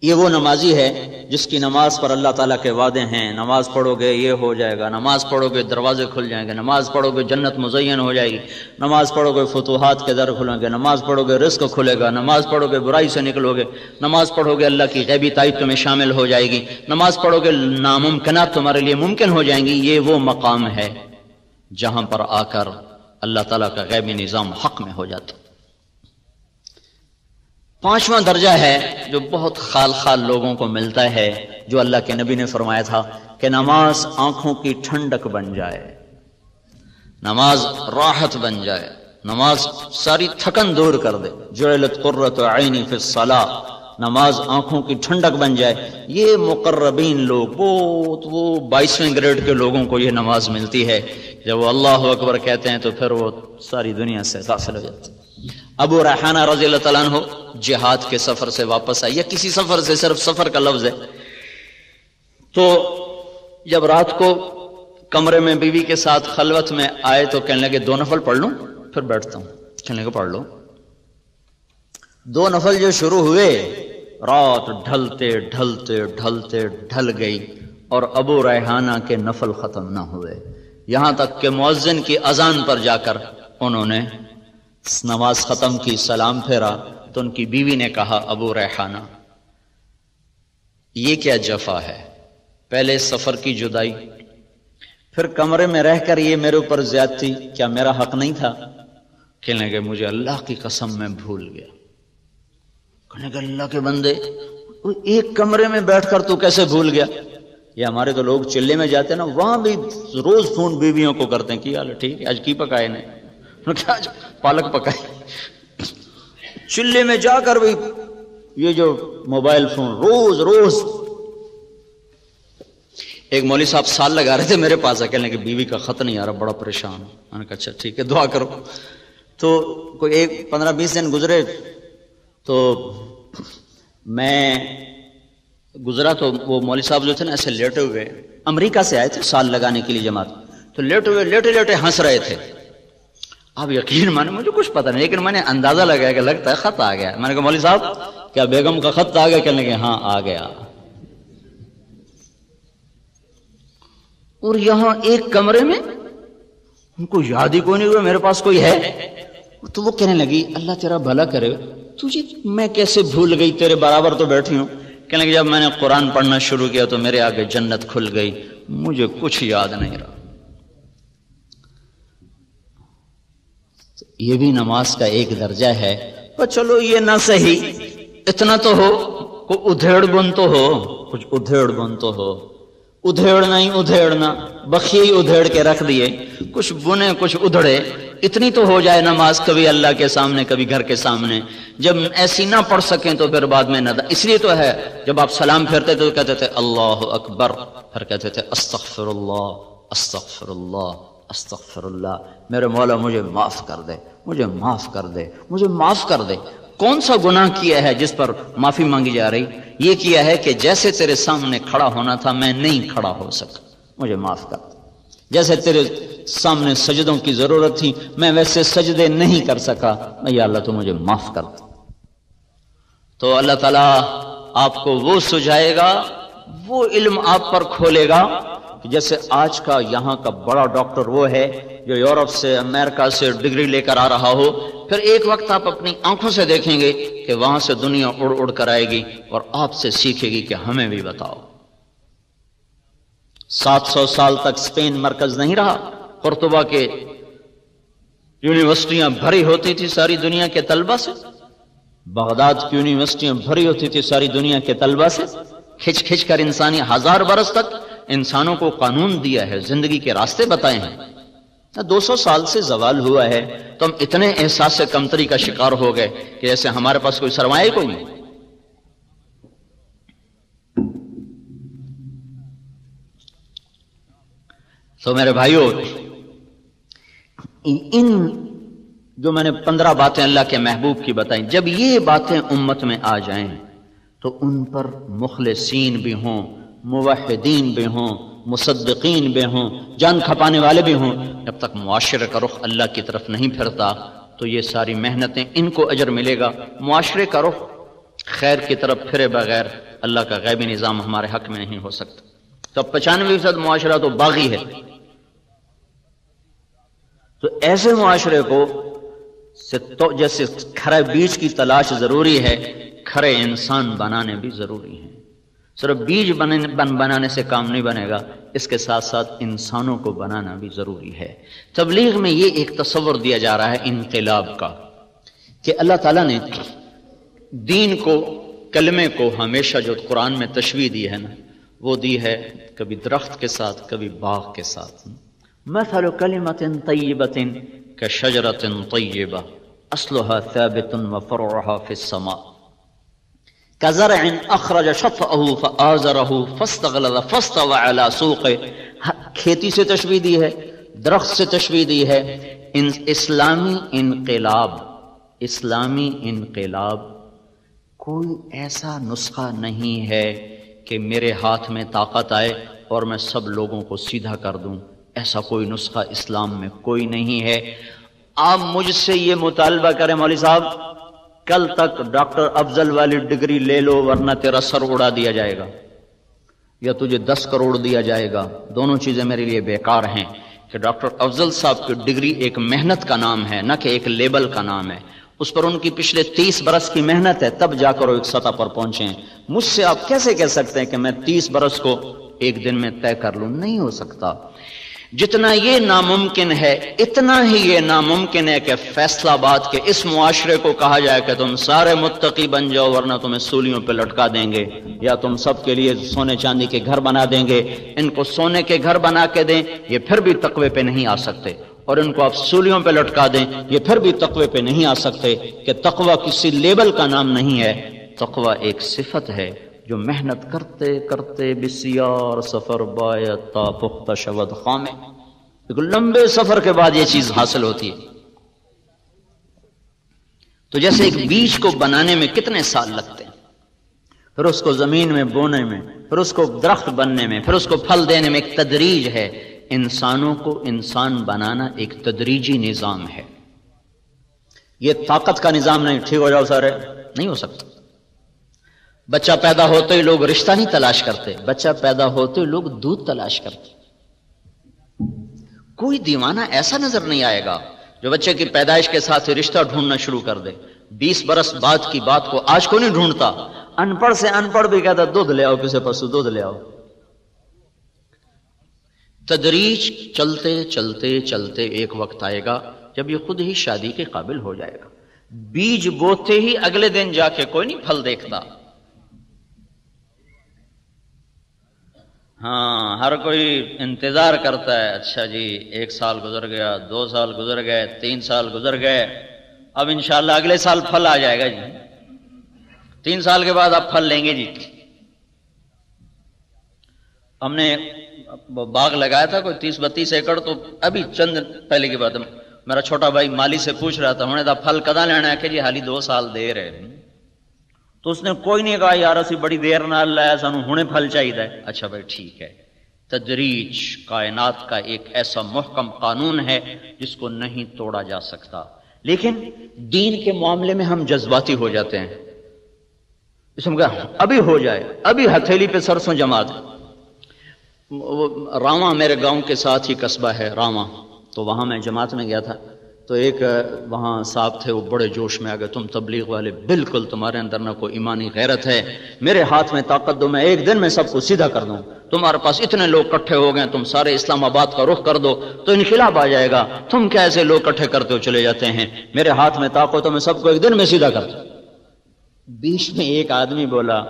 یہ وہ نمازی ہے جس کی نماز پر اللہ تعالیٰ کے وعدے ہیں، نماز پڑھو گے یہ ہو جائے گا، نماز پڑھو گے دروازے کھل جائیں گے، نماز پڑھو گے جنت مزین ہو جائے گی، نماز پڑھو گے فتوحات کے در کھلیں گے، نماز پڑھو گے رزق کھلے گا، نماز پڑھو گے برائی سے نکلو گے، نماز پڑھو گے اللہ کی غیبی تائید تمہیں شامل ہو جائے گی، نماز پڑھو گے ناممکنات تمہارے لیے ممکن ہو جائیں گی. یہ وہ مقام ہے جہاں پر آ کر اللہ تعالیٰ کا غیبی نظام حق میں ہو جاتا. پانچواں درجہ ہے جو بہت خال خال لوگوں کو ملتا ہے، جو اللہ کے نبی نے فرمایا تھا کہ نماز آنکھوں کی ٹھنڈک بن جائے، نماز راحت بن جائے، نماز ساری تھکن دور کر دے. جعلت قرۃ عینی فی الصلاۃ، نماز آنکھوں کی ٹھنڈک بن جائے. یہ مقربین لوگ، وہ 22ویں گریڈ کے لوگوں کو یہ نماز ملتی ہے. جب وہ اللہ اکبر کہتے ہیں تو پھر وہ ساری دنیا سے غافل ہو جاتے ہیں. ابو ریحانہ رضی اللہ تعالیٰ عنہ جہاد کے سفر سے واپس آئے، یا کسی سفر سے، صرف سفر کا لفظ ہے. تو جب رات کو کمرے میں بیوی کے ساتھ خلوت میں آئے تو کہنے لگے 2 نفل پڑھ لوں پھر بیٹھتا ہوں. کہنے لگے پڑھ لو. 2 نفل جو شروع ہوئے، رات ڈھلتے ڈھلتے ڈھلتے ڈھل گئی اور ابو ریحانہ کے نفل ختم نہ ہوئے، یہاں تک کہ مؤذن کی اذان پر جا کر انہوں نے نماز ختم کی، سلام پھیرا تو ان کی بیوی نے کہا ابو ریحانہ یہ کیا جفا ہے، پہلے سفر کی جدائی، پھر کمرے میں رہ کر یہ میرے اوپر زیادتی، کیا میرا حق نہیں تھا؟ کہنے لگے مجھے اللہ کی قسم میں بھول گیا. کہنے لگے اللہ کے بندے ایک کمرے میں بیٹھ کر تو کیسے بھول گیا؟ یہ ہمارے تو لوگ چلے میں جاتے ہیں نا، وہاں بھی روز فون بیویوں کو کرتے ہیں کی حال ہے، ٹھیک ہے آج کی پکائے نے، آج پالک پکائی. چلے میں جا کر بھی یہ جو موبائل فون روز روز. ایک مولوی صاحب سال لگا رہے تھے میرے پاس، کہنے کہ بیوی کا خط نہیں آ رہا، بڑا پریشان. میں نے کہا اچھا ٹھیک ہے دعا کرو. تو کوئی 15-20 دن گزرے تو میں گزرا تو وہ مولوی صاحب جو تھے نا ایسے لیٹے ہوئے، امریکہ سے آئے تھے سال لگانے کے لیے جماعت، تو لیٹے ہوئے لیٹے لیٹے ہنس رہے تھے. اب یقین مانے مجھے کچھ پتہ نہیں، لیکن میں نے اندازہ لگایا کہ لگتا ہے خط آ گیا. میں نے کہا مولوی صاحب کیا بیگم کا خط آ گیا؟ کہنے لگے ہاں آ گیا. اور یہاں ایک کمرے میں ان کو یاد ہی کوئی نہیں ہوا میرے پاس کوئی ہے. تو وہ کہنے لگی اللہ تیرا بھلا کرے، تجھے میں کیسے بھول گئی، تیرے برابر تو بیٹھی ہوں. کہنے لگے جب میں نے قرآن پڑھنا شروع کیا تو میرے آگے جنت کھل گئی، مجھے کچھ یاد نہیں رہا. یہ بھی نماز کا ایک درجہ ہے. پر چلو یہ نہ صحیح، اتنا تو ہو، کوئی ادھیڑ بن تو ہو، کچھ ادھیڑ بن تو ہو. ادھیڑنا ہی ادھیڑنا، بخیے ہی ادھیڑ کے رکھ دیے، کچھ بنے کچھ ادھڑے، اتنی تو ہو جائے نماز کبھی اللہ کے سامنے کبھی گھر کے سامنے۔ جب ایسی نہ پڑھ سکیں تو پھر بعد میں اس لیے تو ہے جب آپ سلام پھیرتے تو کہتے تھے اللہ اکبر، پھر کہتے تھے استغفر اللہ استغفر اللہ استغفر اللہ، میرے مولا مجھے معاف کر دے، مجھے معاف کر دے، مجھے معاف کر دے۔ کون سا گناہ کیا ہے جس پر معافی مانگی جا رہی؟ یہ کیا ہے کہ جیسے تیرے سامنے کھڑا ہونا تھا میں نہیں کھڑا ہو سکا، مجھے معاف کر دے۔ جیسے تیرے سامنے سجدوں کی ضرورت تھی میں ویسے سجدے نہیں کر سکا، یا اللہ تو مجھے معاف کر دے۔ تو اللہ تعالیٰ آپ کو وہ سجائے گا، وہ علم آپ پر کھولے گا کہ جیسے آج کا یہاں کا بڑا ڈاکٹر وہ ہے جو یورپ سے امریکہ سے ڈگری لے کر آ رہا ہو، پھر ایک وقت آپ اپنی آنکھوں سے دیکھیں گے کہ وہاں سے دنیا اڑ اڑ کر آئے گی اور آپ سے سیکھے گی کہ ہمیں بھی بتاؤ۔ 700 سال تک اسپین مرکز نہیں رہا، قرطبہ کے یونیورسٹیاں بھری ہوتی تھی ساری دنیا کے طلبہ سے، بغداد کی یونیورسٹیاں بھری ہوتی تھی ساری دنیا کے طلبہ سے، کھچ کھچ کر انسانی 1000 برس تک انسانوں کو قانون دیا ہے، زندگی کے راستے بتائے ہیں۔ 200 سال سے زوال ہوا ہے تو ہم اتنے احساس کمتری کا شکار ہو گئے کہ جیسے ہمارے پاس کوئی سرمایہ کوئی نہیں۔ تو میرے بھائیوں، ان جو میں نے 15 باتیں اللہ کے محبوب کی بتائیں، جب یہ باتیں امت میں آ جائیں تو ان پر مخلصین بھی ہوں، موحدین بھی ہوں، مصدقین بھی ہوں، جان کھپانے والے بھی ہوں، جب تک معاشرے کا رخ اللہ کی طرف نہیں پھرتا تو یہ ساری محنتیں ان کو اجر ملے گا۔ معاشرے کا رخ خیر کی طرف پھرے بغیر اللہ کا غیبی نظام ہمارے حق میں نہیں ہو سکتا۔ تو 95% معاشرہ تو باغی ہے، تو ایسے معاشرے کو جیسے کھرے بیج کی تلاش ضروری ہے، کھرے انسان بنانے بھی ضروری ہیں۔ صرف بیج بنانے سے کام نہیں بنے گا، اس کے ساتھ ساتھ انسانوں کو بنانا بھی ضروری ہے۔ تبلیغ میں یہ ایک تصور دیا جا رہا ہے انقلاب کا کہ اللہ تعالیٰ نے دین کو، کلمے کو ہمیشہ جو قرآن میں تشبیہ دی ہے نا، وہ دی ہے کبھی درخت کے ساتھ کبھی باغ کے ساتھ۔ مثل کلمۃ طیبۃ کشجرۃ طیبہ اصلها ثابت وفرعها فی السماء كزرع اخرج شطأه فآزره فاستغلظ فاستوى على سوقه۔ کھیتی سے تشبیہ دی ہے، درخت سے تشبیہ دی ہے۔ اسلامی انقلاب کوئی ایسا نسخہ نہیں ہے کہ میرے ہاتھ میں طاقت آئے اور میں سب لوگوں کو سیدھا کر دوں، ایسا کوئی نسخہ اسلام میں کوئی نہیں ہے۔ آپ مجھ سے یہ مطالبہ کریں مولوی صاحب کل تک ڈاکٹر افضل والی ڈگری لے لو ورنہ تیرا سر اڑا دیا جائے گا، یا تجھے 10 کروڑ دیا جائے گا، دونوں چیزیں میرے لیے بیکار ہیں۔ کہ ڈاکٹر افضل صاحب کی ڈگری ایک محنت کا نام ہے، نہ کہ ایک لیبل کا نام ہے، اس پر ان کی پچھلے 30 برس کی محنت ہے، تب جا کر وہ ایک سطح پر پہنچے ہیں۔ مجھ سے آپ کیسے کہہ سکتے ہیں کہ میں 30 برس کو ایک دن میں طے کر لوں؟ نہیں ہو سکتا۔ جتنا یہ ناممکن ہے اتنا ہی یہ ناممکن ہے کہ فیصلہ آباد کے اس معاشرے کو کہا جائے کہ تم سارے متقی بن جاؤ ورنہ تمہیں سولیوں پہ لٹکا دیں گے، یا تم سب کے لیے سونے چاندی کے گھر بنا دیں گے۔ ان کو سونے کے گھر بنا کے دیں یہ پھر بھی تقوی پہ نہیں آ سکتے، اور ان کو آپ سولیوں پہ لٹکا دیں یہ پھر بھی تقوی پہ نہیں آ سکتے۔ کہ تقوی کسی لیبل کا نام نہیں ہے، تقوی ایک صفت ہے جو محنت کرتے کرتے بسیار سفر باید تا پختہ شود خامے، ایک لمبے سفر کے بعد یہ چیز حاصل ہوتی ہے۔ تو جیسے ایک بیج کو بنانے میں کتنے سال لگتے ہیں، پھر اس کو زمین میں بونے میں، پھر اس کو درخت بننے میں، پھر اس کو پھل دینے میں، ایک تدریج ہے۔ انسانوں کو انسان بنانا ایک تدریجی نظام ہے، یہ طاقت کا نظام نہیں، ٹھیک ہو جاؤ سارے، نہیں ہو سکتا۔ بچہ پیدا ہوتے ہی لوگ رشتہ نہیں تلاش کرتے، بچہ پیدا ہوتے ہی لوگ دودھ تلاش کرتے۔ کوئی دیوانہ ایسا نظر نہیں آئے گا جو بچے کی پیدائش کے ساتھ ہی رشتہ ڈھونڈنا شروع کر دے۔ 20 برس بعد کی بات کو آج کو نہیں ڈھونڈتا، ان پڑھ سے ان پڑھ بھی کہتا دودھ لے آؤ، کسی پسو دودھ لے آؤ۔ تدریج چلتے چلتے چلتے ایک وقت آئے گا جب یہ خود ہی شادی کے قابل ہو جائے گا۔ بیج بوتے ہی اگلے دن جا کے کوئی نہیں پھل دیکھتا۔ ہاں ہر کوئی انتظار کرتا ہے، اچھا جی 1 سال گزر گیا، 2 سال گزر گئے، 3 سال گزر گئے، اب انشاءاللہ اگلے سال پھل آ جائے گا جی، 3 سال کے بعد آپ پھل لیں گے جی۔ ہم نے باغ لگایا تھا کوئی 30-32 ایکڑ، تو ابھی چند پہلے کی بات ہے، میرا چھوٹا بھائی مالی سے پوچھ رہا تھا، انہوں نے کہا پھل کدا لینا ہے کہ جی حالی 2 سال دیر ہے، تو اس نے کوئی نہیں کہا یار اسی بڑی دیر نال لایا سانو ہنے پھل چاہیے۔ اچھا بھائی ٹھیک ہے، تدریج کائنات کا ایک ایسا محکم قانون ہے جس کو نہیں توڑا جا سکتا، لیکن دین کے معاملے میں ہم جذباتی ہو جاتے ہیں، اس میں ابھی ہو جائے، ابھی ہتھیلی پہ سرسوں جما دے۔ راواں میرے گاؤں کے ساتھ ہی قصبہ ہے راواں، تو وہاں میں جماعت میں گیا تھا، تو ایک وہاں صاحب تھے، وہ بڑے جوش میں آ گئے، تم تبلیغ والے بالکل تمہارے اندر نہ کوئی ایمانی غیرت ہے، میرے ہاتھ میں طاقت دو، میں ایک دن میں سب کو سیدھا کر دوں، تمہارے پاس اتنے لوگ اکٹھے ہو گئے، تم سارے اسلام آباد کا رخ کر دو تو انقلاب آ جائے گا، تم کیا ایسے لوگ اکٹھے کرتے ہو چلے جاتے ہیں، میرے ہاتھ میں طاقت تو میں سب کو ایک دن میں سیدھا کر دوں۔ بیچ میں ایک آدمی بولا،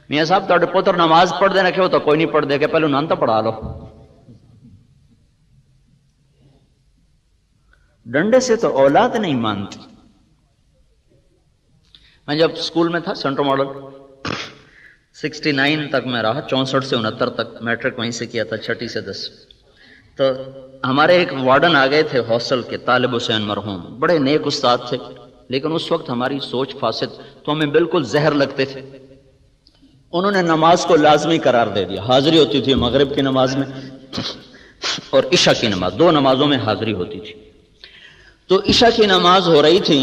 میاں صاحب تھوڑے پتر نماز پڑھ دینا، کیوں تو کوئی نہیں پڑھ دے کہ پہلے انہوں تو پڑھا لو، ڈنڈے سے تو اولاد نہیں مانتی۔ میں جب اسکول میں تھا سینٹرل ماڈل 69 تک میں رہا، 64 سے 69 تک میٹرک وہیں سے کیا تھا، 6 سے 10۔ تو ہمارے ایک وارڈن آ گئے تھے ہاسٹل کے، طالب حسین مرحوم، بڑے نیک استاد تھے، لیکن اس وقت ہماری سوچ فاسد، تو ہمیں بالکل زہر لگتے تھے۔ انہوں نے نماز کو لازمی قرار دے دیا، حاضری ہوتی تھی مغرب کی نماز میں اور عشاء کی نماز، 2 نمازوں میں حاضری ہوتی تھی۔ تو عشاء کی نماز ہو رہی تھی،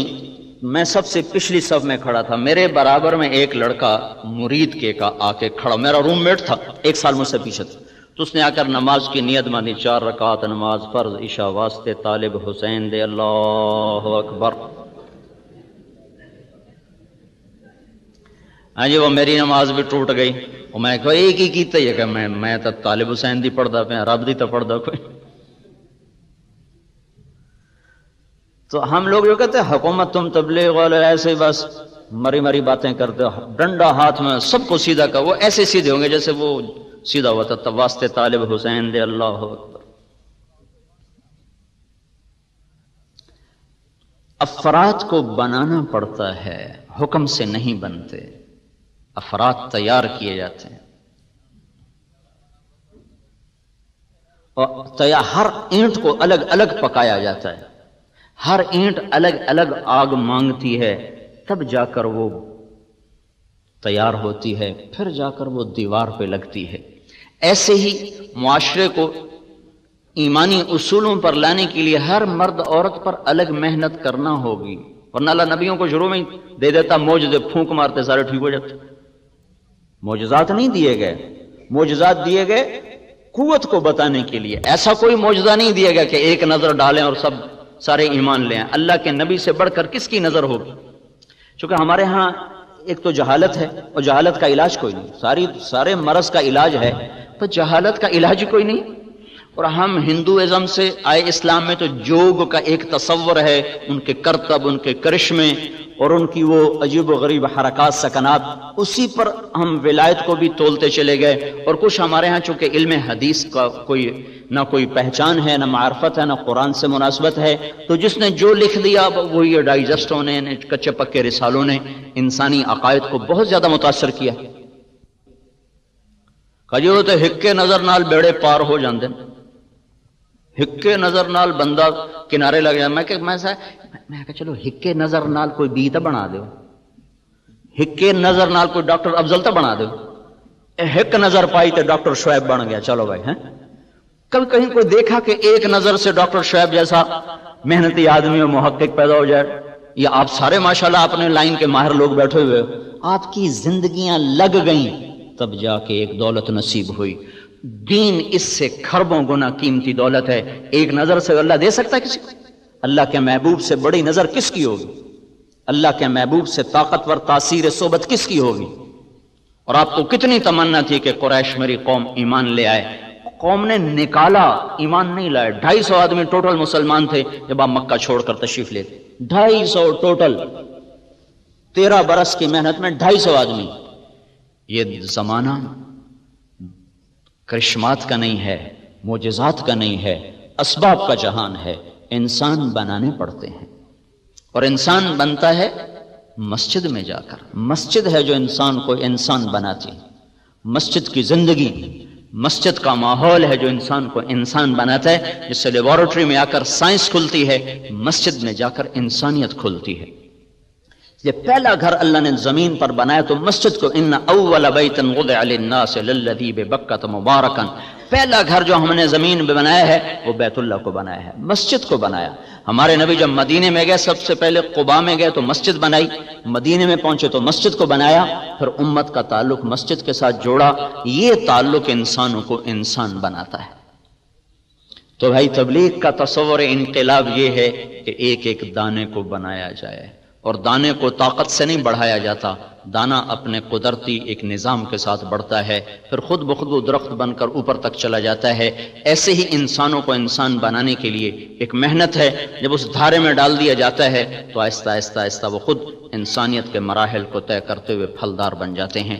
میں سب سے پچھلی صف میں کھڑا تھا، میرے برابر میں ایک لڑکا مرید کے کا آ کے کھڑا، میرا روم میٹ تھا، 1 سال مجھ سے پیچھے تھا، تو اس نے آ کر نماز کی نیت باندھی، 4 رکعت نماز فرض عشاء واسطے طالب حسین دے، اللہ اکبر۔ ہاں جی، وہ میری نماز بھی ٹوٹ گئی، اور میں کہا ایک ہی کیتا ہے کہ میں تو طالب حسین دی پڑھدا پیا، رب دی تو پڑھدا کوئی۔ تو ہم لوگ جو کہتے ہیں حکومت تم تبلیغ والے ایسے بس مری مری باتیں کرتے ہو، ڈنڈا ہاتھ میں سب کو سیدھا کر، وہ ایسے سیدھے ہوں گے جیسے وہ سیدھا ہوا تھا، واسطے طالب حسین دے، اللہ اکبر۔ افراد کو بنانا پڑتا ہے، حکم سے نہیں بنتے، افراد تیار کیے جاتے ہیں، اور ہر اینٹ کو الگ الگ پکایا جاتا ہے، ہر اینٹ الگ الگ آگ مانگتی ہے، تب جا کر وہ تیار ہوتی ہے، پھر جا کر وہ دیوار پہ لگتی ہے۔ ایسے ہی معاشرے کو ایمانی اصولوں پر لانے کے لیے ہر مرد عورت پر الگ محنت کرنا ہوگی، ورنہ اللہ نبیوں کو شروع میں دے دیتا معجزے، پھونک مارتے سارے ٹھیک ہو جاتے۔ معجزات نہیں دیے گئے، معجزات دیے گئے قوت کو بتانے کے لیے، ایسا کوئی معجزہ نہیں دیا گیا کہ ایک نظر ڈالیں اور سب سارے ایمان لیں۔ اللہ کے نبی سے بڑھ کر کس کی نظر ہوگی؟ چونکہ ہمارے ہاں ایک تو جہالت ہے، اور جہالت کا علاج کوئی نہیں، سارے مرض کا علاج ہے، پر جہالت کا علاج کوئی نہیں۔ اور ہم ہندوازم سے آئے اسلام میں تو جوگ کا ایک تصور ہے، ان کے کرتب، ان کے کرشمے اور ان کی وہ عجیب و غریب حرکات سکنات، اسی پر ہم ولایت کو بھی تولتے چلے گئے۔ اور کچھ ہمارے ہاں چونکہ علم حدیث کا نہ کوئی پہچان ہے، نہ معرفت ہے، نہ قرآن سے مناسبت ہے، تو جس نے جو لکھ دیا وہ یہ ڈائجسٹ ہونے، کچے پکے رسالوں نے انسانی عقائد کو بہت زیادہ متاثر کیا۔ کجو تو ہکے نظر نال بیڑے پار ہو جاندے، ہکے نظر نال بندہ کنارے لگ جائے۔ میں کہ چلو ہکے نظر نال کوئی بی تو بنا دیو، ہکے نظر نال کوئی ڈاکٹر افضل تو بنا دیو، ہک نظر پائی تو ڈاکٹر شعیب بن گیا، چلو بھائی ہیں۔ کبھی کہیں کوئی دیکھا کہ ایک نظر سے ڈاکٹر شعیب جیسا محنتی آدمی اور محقق پیدا ہو جائے؟ یا آپ سارے ماشاءاللہ اپنے لائن کے ماہر لوگ بیٹھے ہوئے، آپ کی زندگیاں لگ گئیں، تب جا کے ایک دولت نصیب ہوئی۔ دین اس سے کھربوں گنا قیمتی دولت ہے، ایک نظر سے اللہ دے سکتا ہے کسی کو؟ اللہ کے محبوب سے بڑی نظر کس کی ہوگی؟ اللہ کے محبوب سے طاقتور تاثیر صحبت کس کی ہوگی؟ اور آپ کو کتنی تمنا تھی کہ قریش میری قوم ایمان لے آئے، قوم نے نکالا، ایمان نہیں لائے۔ 250 آدمی ٹوٹل مسلمان تھے جب آپ مکہ چھوڑ کر تشریف لے گئے، 250 ٹوٹل، 13 برس کی محنت میں 250 آدمی۔ یہ زمانہ کرشمات کا نہیں ہے، معجزات کا نہیں ہے، اسباب کا جہان ہے، انسان بنانے پڑتے ہیں۔ اور انسان بنتا ہے مسجد میں جا کر۔ مسجد ہے جو انسان کو انسان بناتی، مسجد کی زندگی، مسجد کا ماحول ہے جو انسان کو انسان بناتا ہے، جس سے لیبارٹری میں آ کر سائنس کھلتی ہے، مسجد میں جا کر انسانیت کھلتی ہے۔ یہ پہلا گھر اللہ نے زمین پر بنایا تو مسجد کو، ان اول بیت وضع للناس للذی ببکۃ مبارکا، پہلا گھر جو ہم نے زمین پہ بنایا ہے وہ بیت اللہ کو بنایا ہے، مسجد کو بنایا۔ ہمارے نبی جب مدینے میں گئے سب سے پہلے قباء میں گئے تو مسجد بنائی، مدینے میں پہنچے تو مسجد کو بنایا، پھر امت کا تعلق مسجد کے ساتھ جوڑا۔ یہ تعلق انسانوں کو انسان بناتا ہے۔ تو بھائی تبلیغ کا تصور انقلاب یہ ہے کہ ایک ایک دانے کو بنایا جائے، اور دانے کو طاقت سے نہیں بڑھایا جاتا، دانا اپنے قدرتی ایک نظام کے ساتھ بڑھتا ہے، پھر خود بخود وہ درخت بن کر اوپر تک چلا جاتا ہے۔ ایسے ہی انسانوں کو انسان بنانے کے لیے ایک محنت ہے، جب اس دھارے میں ڈال دیا جاتا ہے تو آہستہ آہستہ آہستہ وہ خود انسانیت کے مراحل کو طے کرتے ہوئے پھلدار بن جاتے ہیں۔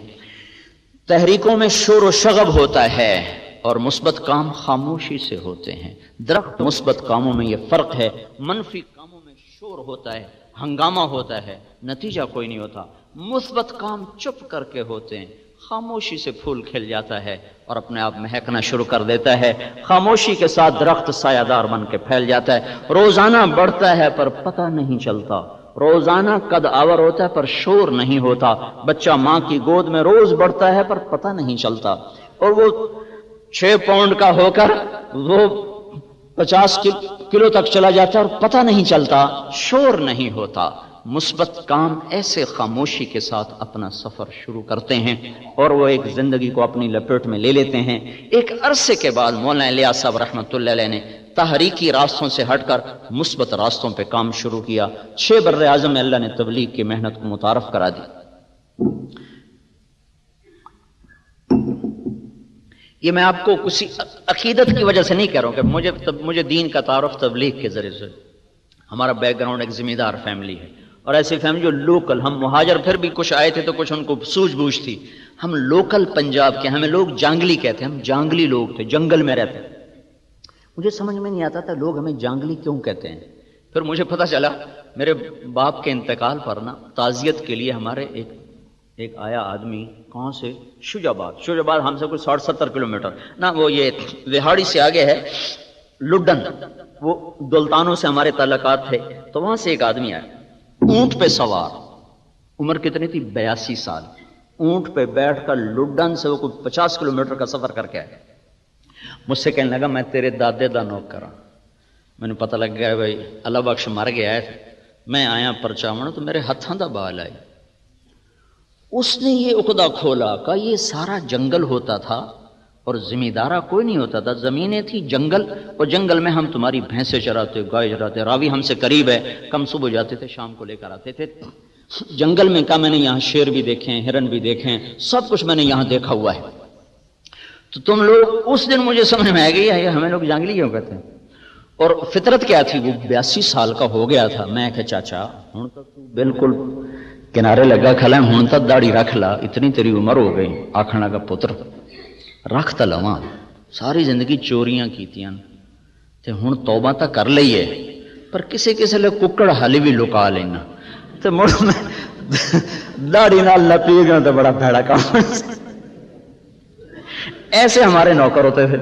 تحریکوں میں شور و شغب ہوتا ہے اور مثبت کام خاموشی سے ہوتے ہیں۔ درخت مثبت کاموں میں یہ فرق ہے، منفی کاموں میں شور ہوتا ہے، ہنگامہ ہوتا ہے، نتیجہ کوئی نہیں ہوتا۔ مثبت کام چپ کر کے ہوتے ہیں، خاموشی سے پھول کھل جاتا ہے اور اپنے آپ مہکنا شروع کر دیتا ہے۔ خاموشی کے ساتھ درخت سایہ دار بن کے پھیل جاتا ہے، روزانہ بڑھتا ہے پر پتہ نہیں چلتا، روزانہ قد آور ہوتا ہے پر شور نہیں ہوتا۔ بچہ ماں کی گود میں روز بڑھتا ہے پر پتہ نہیں چلتا، اور وہ 6 پاؤنڈ کا ہو کر وہ 50 کلو تک چلا جاتا ہے اور پتہ نہیں چلتا، شور نہیں ہوتا۔ مثبت کام ایسے خاموشی کے ساتھ اپنا سفر شروع کرتے ہیں اور وہ ایک زندگی کو اپنی لپیٹ میں لے لیتے ہیں۔ ایک عرصے کے بعد مولانا الیاس صاحب رحمۃ اللہ علیہ نے تحریکی راستوں سے ہٹ کر مثبت راستوں پہ کام شروع کیا۔ 6 بر اعظم میں اللہ نے تبلیغ کی محنت کو متعارف کرا دی۔ یہ میں آپ کو کسی عقیدت کی وجہ سے نہیں کہہ رہا ہوں کہ مجھے دین کا تعارف تبلیغ کے ذریعے سے، ہمارا بیک گراؤنڈ ایک ذمہ دار فیملی ہے، اور ایسی فیملی جو لوکل، ہم مہاجر پھر بھی کچھ آئے تھے تو کچھ ان کو سوجھ بوجھ تھی، ہم لوکل پنجاب کے، ہمیں لوگ جانگلی کہتے ہیں، ہم جانگلی لوگ تھے، جنگل میں رہتے۔ مجھے سمجھ میں نہیں آتا تھا لوگ ہمیں جانگلی کیوں کہتے ہیں، پھر مجھے پتہ چلا میرے باپ کے انتقال پر نا تعزیت کے لیے ہمارے ایک آیا آدمی، کہاں سے؟ شجاباد ہم سے کوئی 60-70 کلومیٹر نہ، وہ یہ وہاڑی سے آگے ہے لڈن، وہ دلتانوں سے ہمارے تعلقات تھے، تو وہاں سے ایک آدمی آیا اونٹ پہ سوار، عمر کتنی تھی؟ 82 سال، اونٹ پہ بیٹھ کر لڈن سے وہ کوئی 50 کلومیٹر کا سفر کر کے آیا۔ مجھ سے کہنے لگا میں تیرے دادے دا نوکر ہوں۔ میں نے پتہ لگ گیا بھائی اللہ بخش مر گیا ہے، میں آیا پرچاون تو میرے ہتھاں دا بال آئی۔ اس نے یہ عقدہ کھولا کہ یہ سارا جنگل ہوتا تھا اور زمیندارہ کوئی نہیں ہوتا تھا، زمینیں تھی جنگل، اور جنگل میں ہم تمہاری بھینسیں چراتے، گائے چراتے، راوی ہم سے قریب ہے، کم صبح جاتے تھے شام کو لے کر آتے تھے جنگل میں۔ کا میں نے یہاں شیر بھی دیکھے ہیں، ہرن بھی دیکھے ہیں، سب کچھ میں نے یہاں دیکھا ہوا ہے۔ تو تم لوگ، اس دن مجھے سمجھ میں آ گئی ہے ہمیں لوگ جانگلی کیوں کہتے ہیں۔ اور فطرت کیا تھی، وہ 82 سال کا ہو گیا تھا۔ میں کہ چاچا ہوں تو بالکل کنارے لگا کھلا ہے، ہوں تک داڑھی رکھ لا، اتنی تیری عمر ہو گئی۔ آکھنا کا پتر رکھ تا لواں، ساری زندگی چوریاں کیتیاں تے ہوں توبہ تا کر لئیے، پر کسے کسے لے ککڑ حالی بھی لکا لینا تے مڑ میں داڑھی نال لپی گیا تو بڑا بھیڑا کام۔ ایسے ہمارے نوکر ہوتے تھے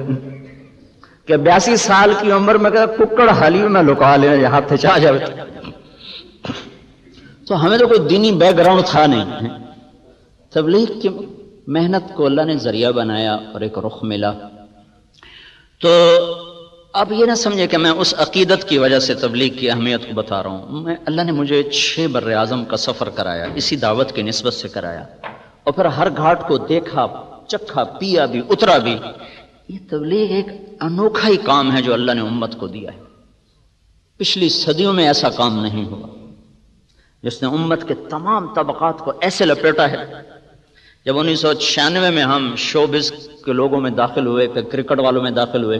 کہ 82 سال کی عمر میں کہ ککڑ حالی میں لکا لینا، یہ ہاتھ چاہ جائے۔ تو ہمیں تو کوئی دینی بیک گراؤنڈ تھا نہیں، تبلیغ کی محنت کو اللہ نے ذریعہ بنایا اور ایک رخ ملا۔ تو اب یہ نہ سمجھے کہ میں اس عقیدت کی وجہ سے تبلیغ کی اہمیت کو بتا رہا ہوں۔ اللہ نے مجھے 6 بر اعظم کا سفر کرایا، اسی دعوت کی نسبت سے کرایا، اور پھر ہر گھاٹ کو دیکھا، چکھا، پیا بھی، اترا بھی۔ یہ تبلیغ ایک انوکھا ہی کام ہے جو اللہ نے امت کو دیا ہے۔ پچھلی صدیوں میں ایسا کام نہیں ہوا جس نے امت کے تمام طبقات کو ایسے لپیٹا ہے۔ جب 1996 میں ہم شوبز کے لوگوں میں داخل ہوئے، پھر کرکٹ والوں میں داخل ہوئے،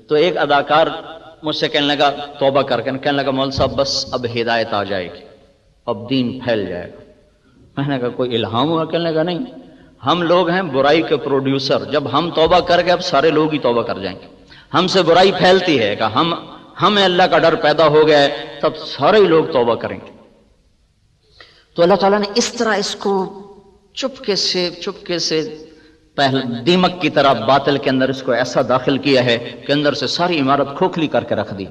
تو ایک اداکار مجھ سے کہنے لگا توبہ کر کے، کہنے لگا مول صاحب بس اب ہدایت آ جائے گی، اب دین پھیل جائے گا۔ میں نے کہا کوئی الہام ہوا؟ کہنے لگا نہیں، ہم لوگ ہیں برائی کے پروڈیوسر. جب ہم توبہ کر گئے اب سارے لوگ ہی توبہ کر جائیں گے. ہم سے برائی پھیلتی ہے کہ ہمیں اللہ کا ڈر پیدا ہو گیا ہے, تب سارے ہی لوگ توبہ کریں گے. تو اللہ تعالیٰ نے اس طرح اس کو چپکے سے پہلے دیمک کی طرح باطل کے اندر اس کو ایسا داخل کیا ہے کہ اندر سے ساری عمارت کھوکھلی کر کے رکھ دی.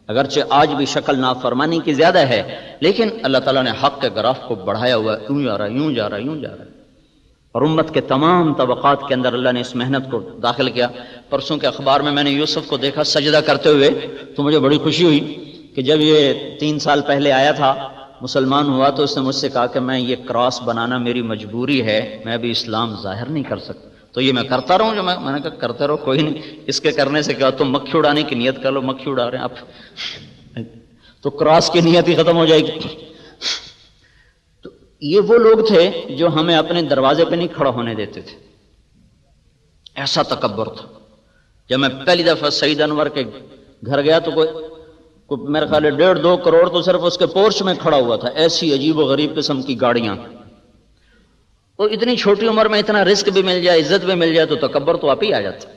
اگرچہ آج بھی شکل نافرمانی کی زیادہ ہے, لیکن اللہ تعالیٰ نے حق کے گراف کو بڑھایا ہوا ہے, یوں جا رہا ہے, یوں جا رہا ہے, یوں جا رہا ہے. اور امت کے تمام طبقات کے اندر اللہ نے اس محنت کو داخل کیا. پرسوں کے اخبار میں نے یوسف کو دیکھا سجدہ کرتے ہوئے, تو مجھے بڑی خوشی ہوئی کہ جب یہ 3 سال پہلے آیا تھا, مسلمان ہوا, تو اس نے مجھ سے کہا کہ میں یہ کراس بنانا میری مجبوری ہے, میں ابھی اسلام ظاہر نہیں کر سکتا. تو یہ میں کرتا رہوں, جو میں نے کہا کرتے رہو, کوئی نہیں, اس کے کرنے سے کیا, تم مکھی اڑانے کی نیت کر لو, مکھی اڑا رہے ہیں آپ, تو کراس کی نیت ہی ختم ہو جائے گی. تو یہ وہ لوگ تھے جو ہمیں اپنے دروازے پہ نہیں کھڑا ہونے دیتے تھے, ایسا تکبر تھا. جب میں پہلی دفعہ سعید انور کے گھر گیا تو کوئی میرے خیال ہے 1.5-2 کروڑ تو صرف اس کے پورچ میں کھڑا ہوا تھا. ایسی عجیب و غریب قسم کی گاڑیاں, تو اتنی چھوٹی عمر میں اتنا رزق بھی مل جائے, عزت بھی مل جائے, تو تکبر تو آپ ہی آ جاتا.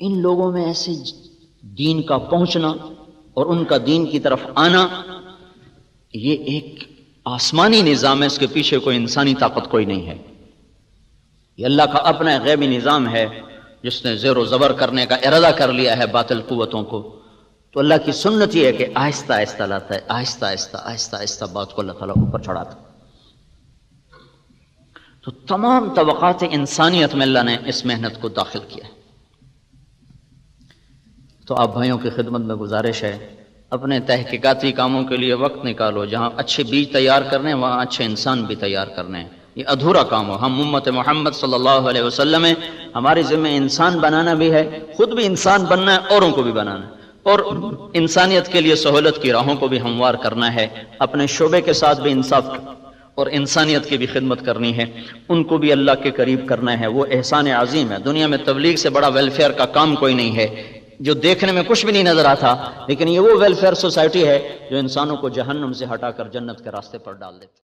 ان لوگوں میں ایسے دین کا پہنچنا اور ان کا دین کی طرف آنا, یہ ایک آسمانی نظام ہے, اس کے پیچھے کوئی انسانی طاقت کوئی نہیں ہے. یہ اللہ کا اپنا غیبی نظام ہے جس نے زیر و زبر کرنے کا ارادہ کر لیا ہے باطل قوتوں کو. تو اللہ کی سنت یہ ہے کہ آہستہ آہستہ لاتا ہے, آہستہ آہستہ آہستہ آہستہ بات کو اللہ تعالیٰ اوپر چڑھاتا ہے. تو تمام طبقات انسانیت میں اللہ نے اس محنت کو داخل کیا. تو آپ بھائیوں کی خدمت میں گزارش ہے, اپنے تحقیقاتی کاموں کے لیے وقت نکالو. جہاں اچھے بیج تیار کرنے ہیں وہاں اچھے انسان بھی تیار کرنے ہیں. یہ ادھورا کام ہو. ہم امت محمد صلی اللہ علیہ وسلم ہیں, ہماری ذمہ انسان بنانا بھی ہے, خود بھی انسان بننا ہے, اوروں کو بھی بنانا ہے, اور انسانیت کے لیے سہولت کی راہوں کو بھی ہموار کرنا ہے. اپنے شعبے کے ساتھ بھی انصاف اور انسانیت کی بھی خدمت کرنی ہے, ان کو بھی اللہ کے قریب کرنا ہے. وہ احسان عظیم ہے. دنیا میں تبلیغ سے بڑا ویلفیئر کا کام کوئی نہیں ہے, جو دیکھنے میں کچھ بھی نہیں نظر آتا, لیکن یہ وہ ویلفیئر سوسائٹی ہے جو انسانوں کو جہنم سے ہٹا کر جنت کے راستے پر ڈال دیتی.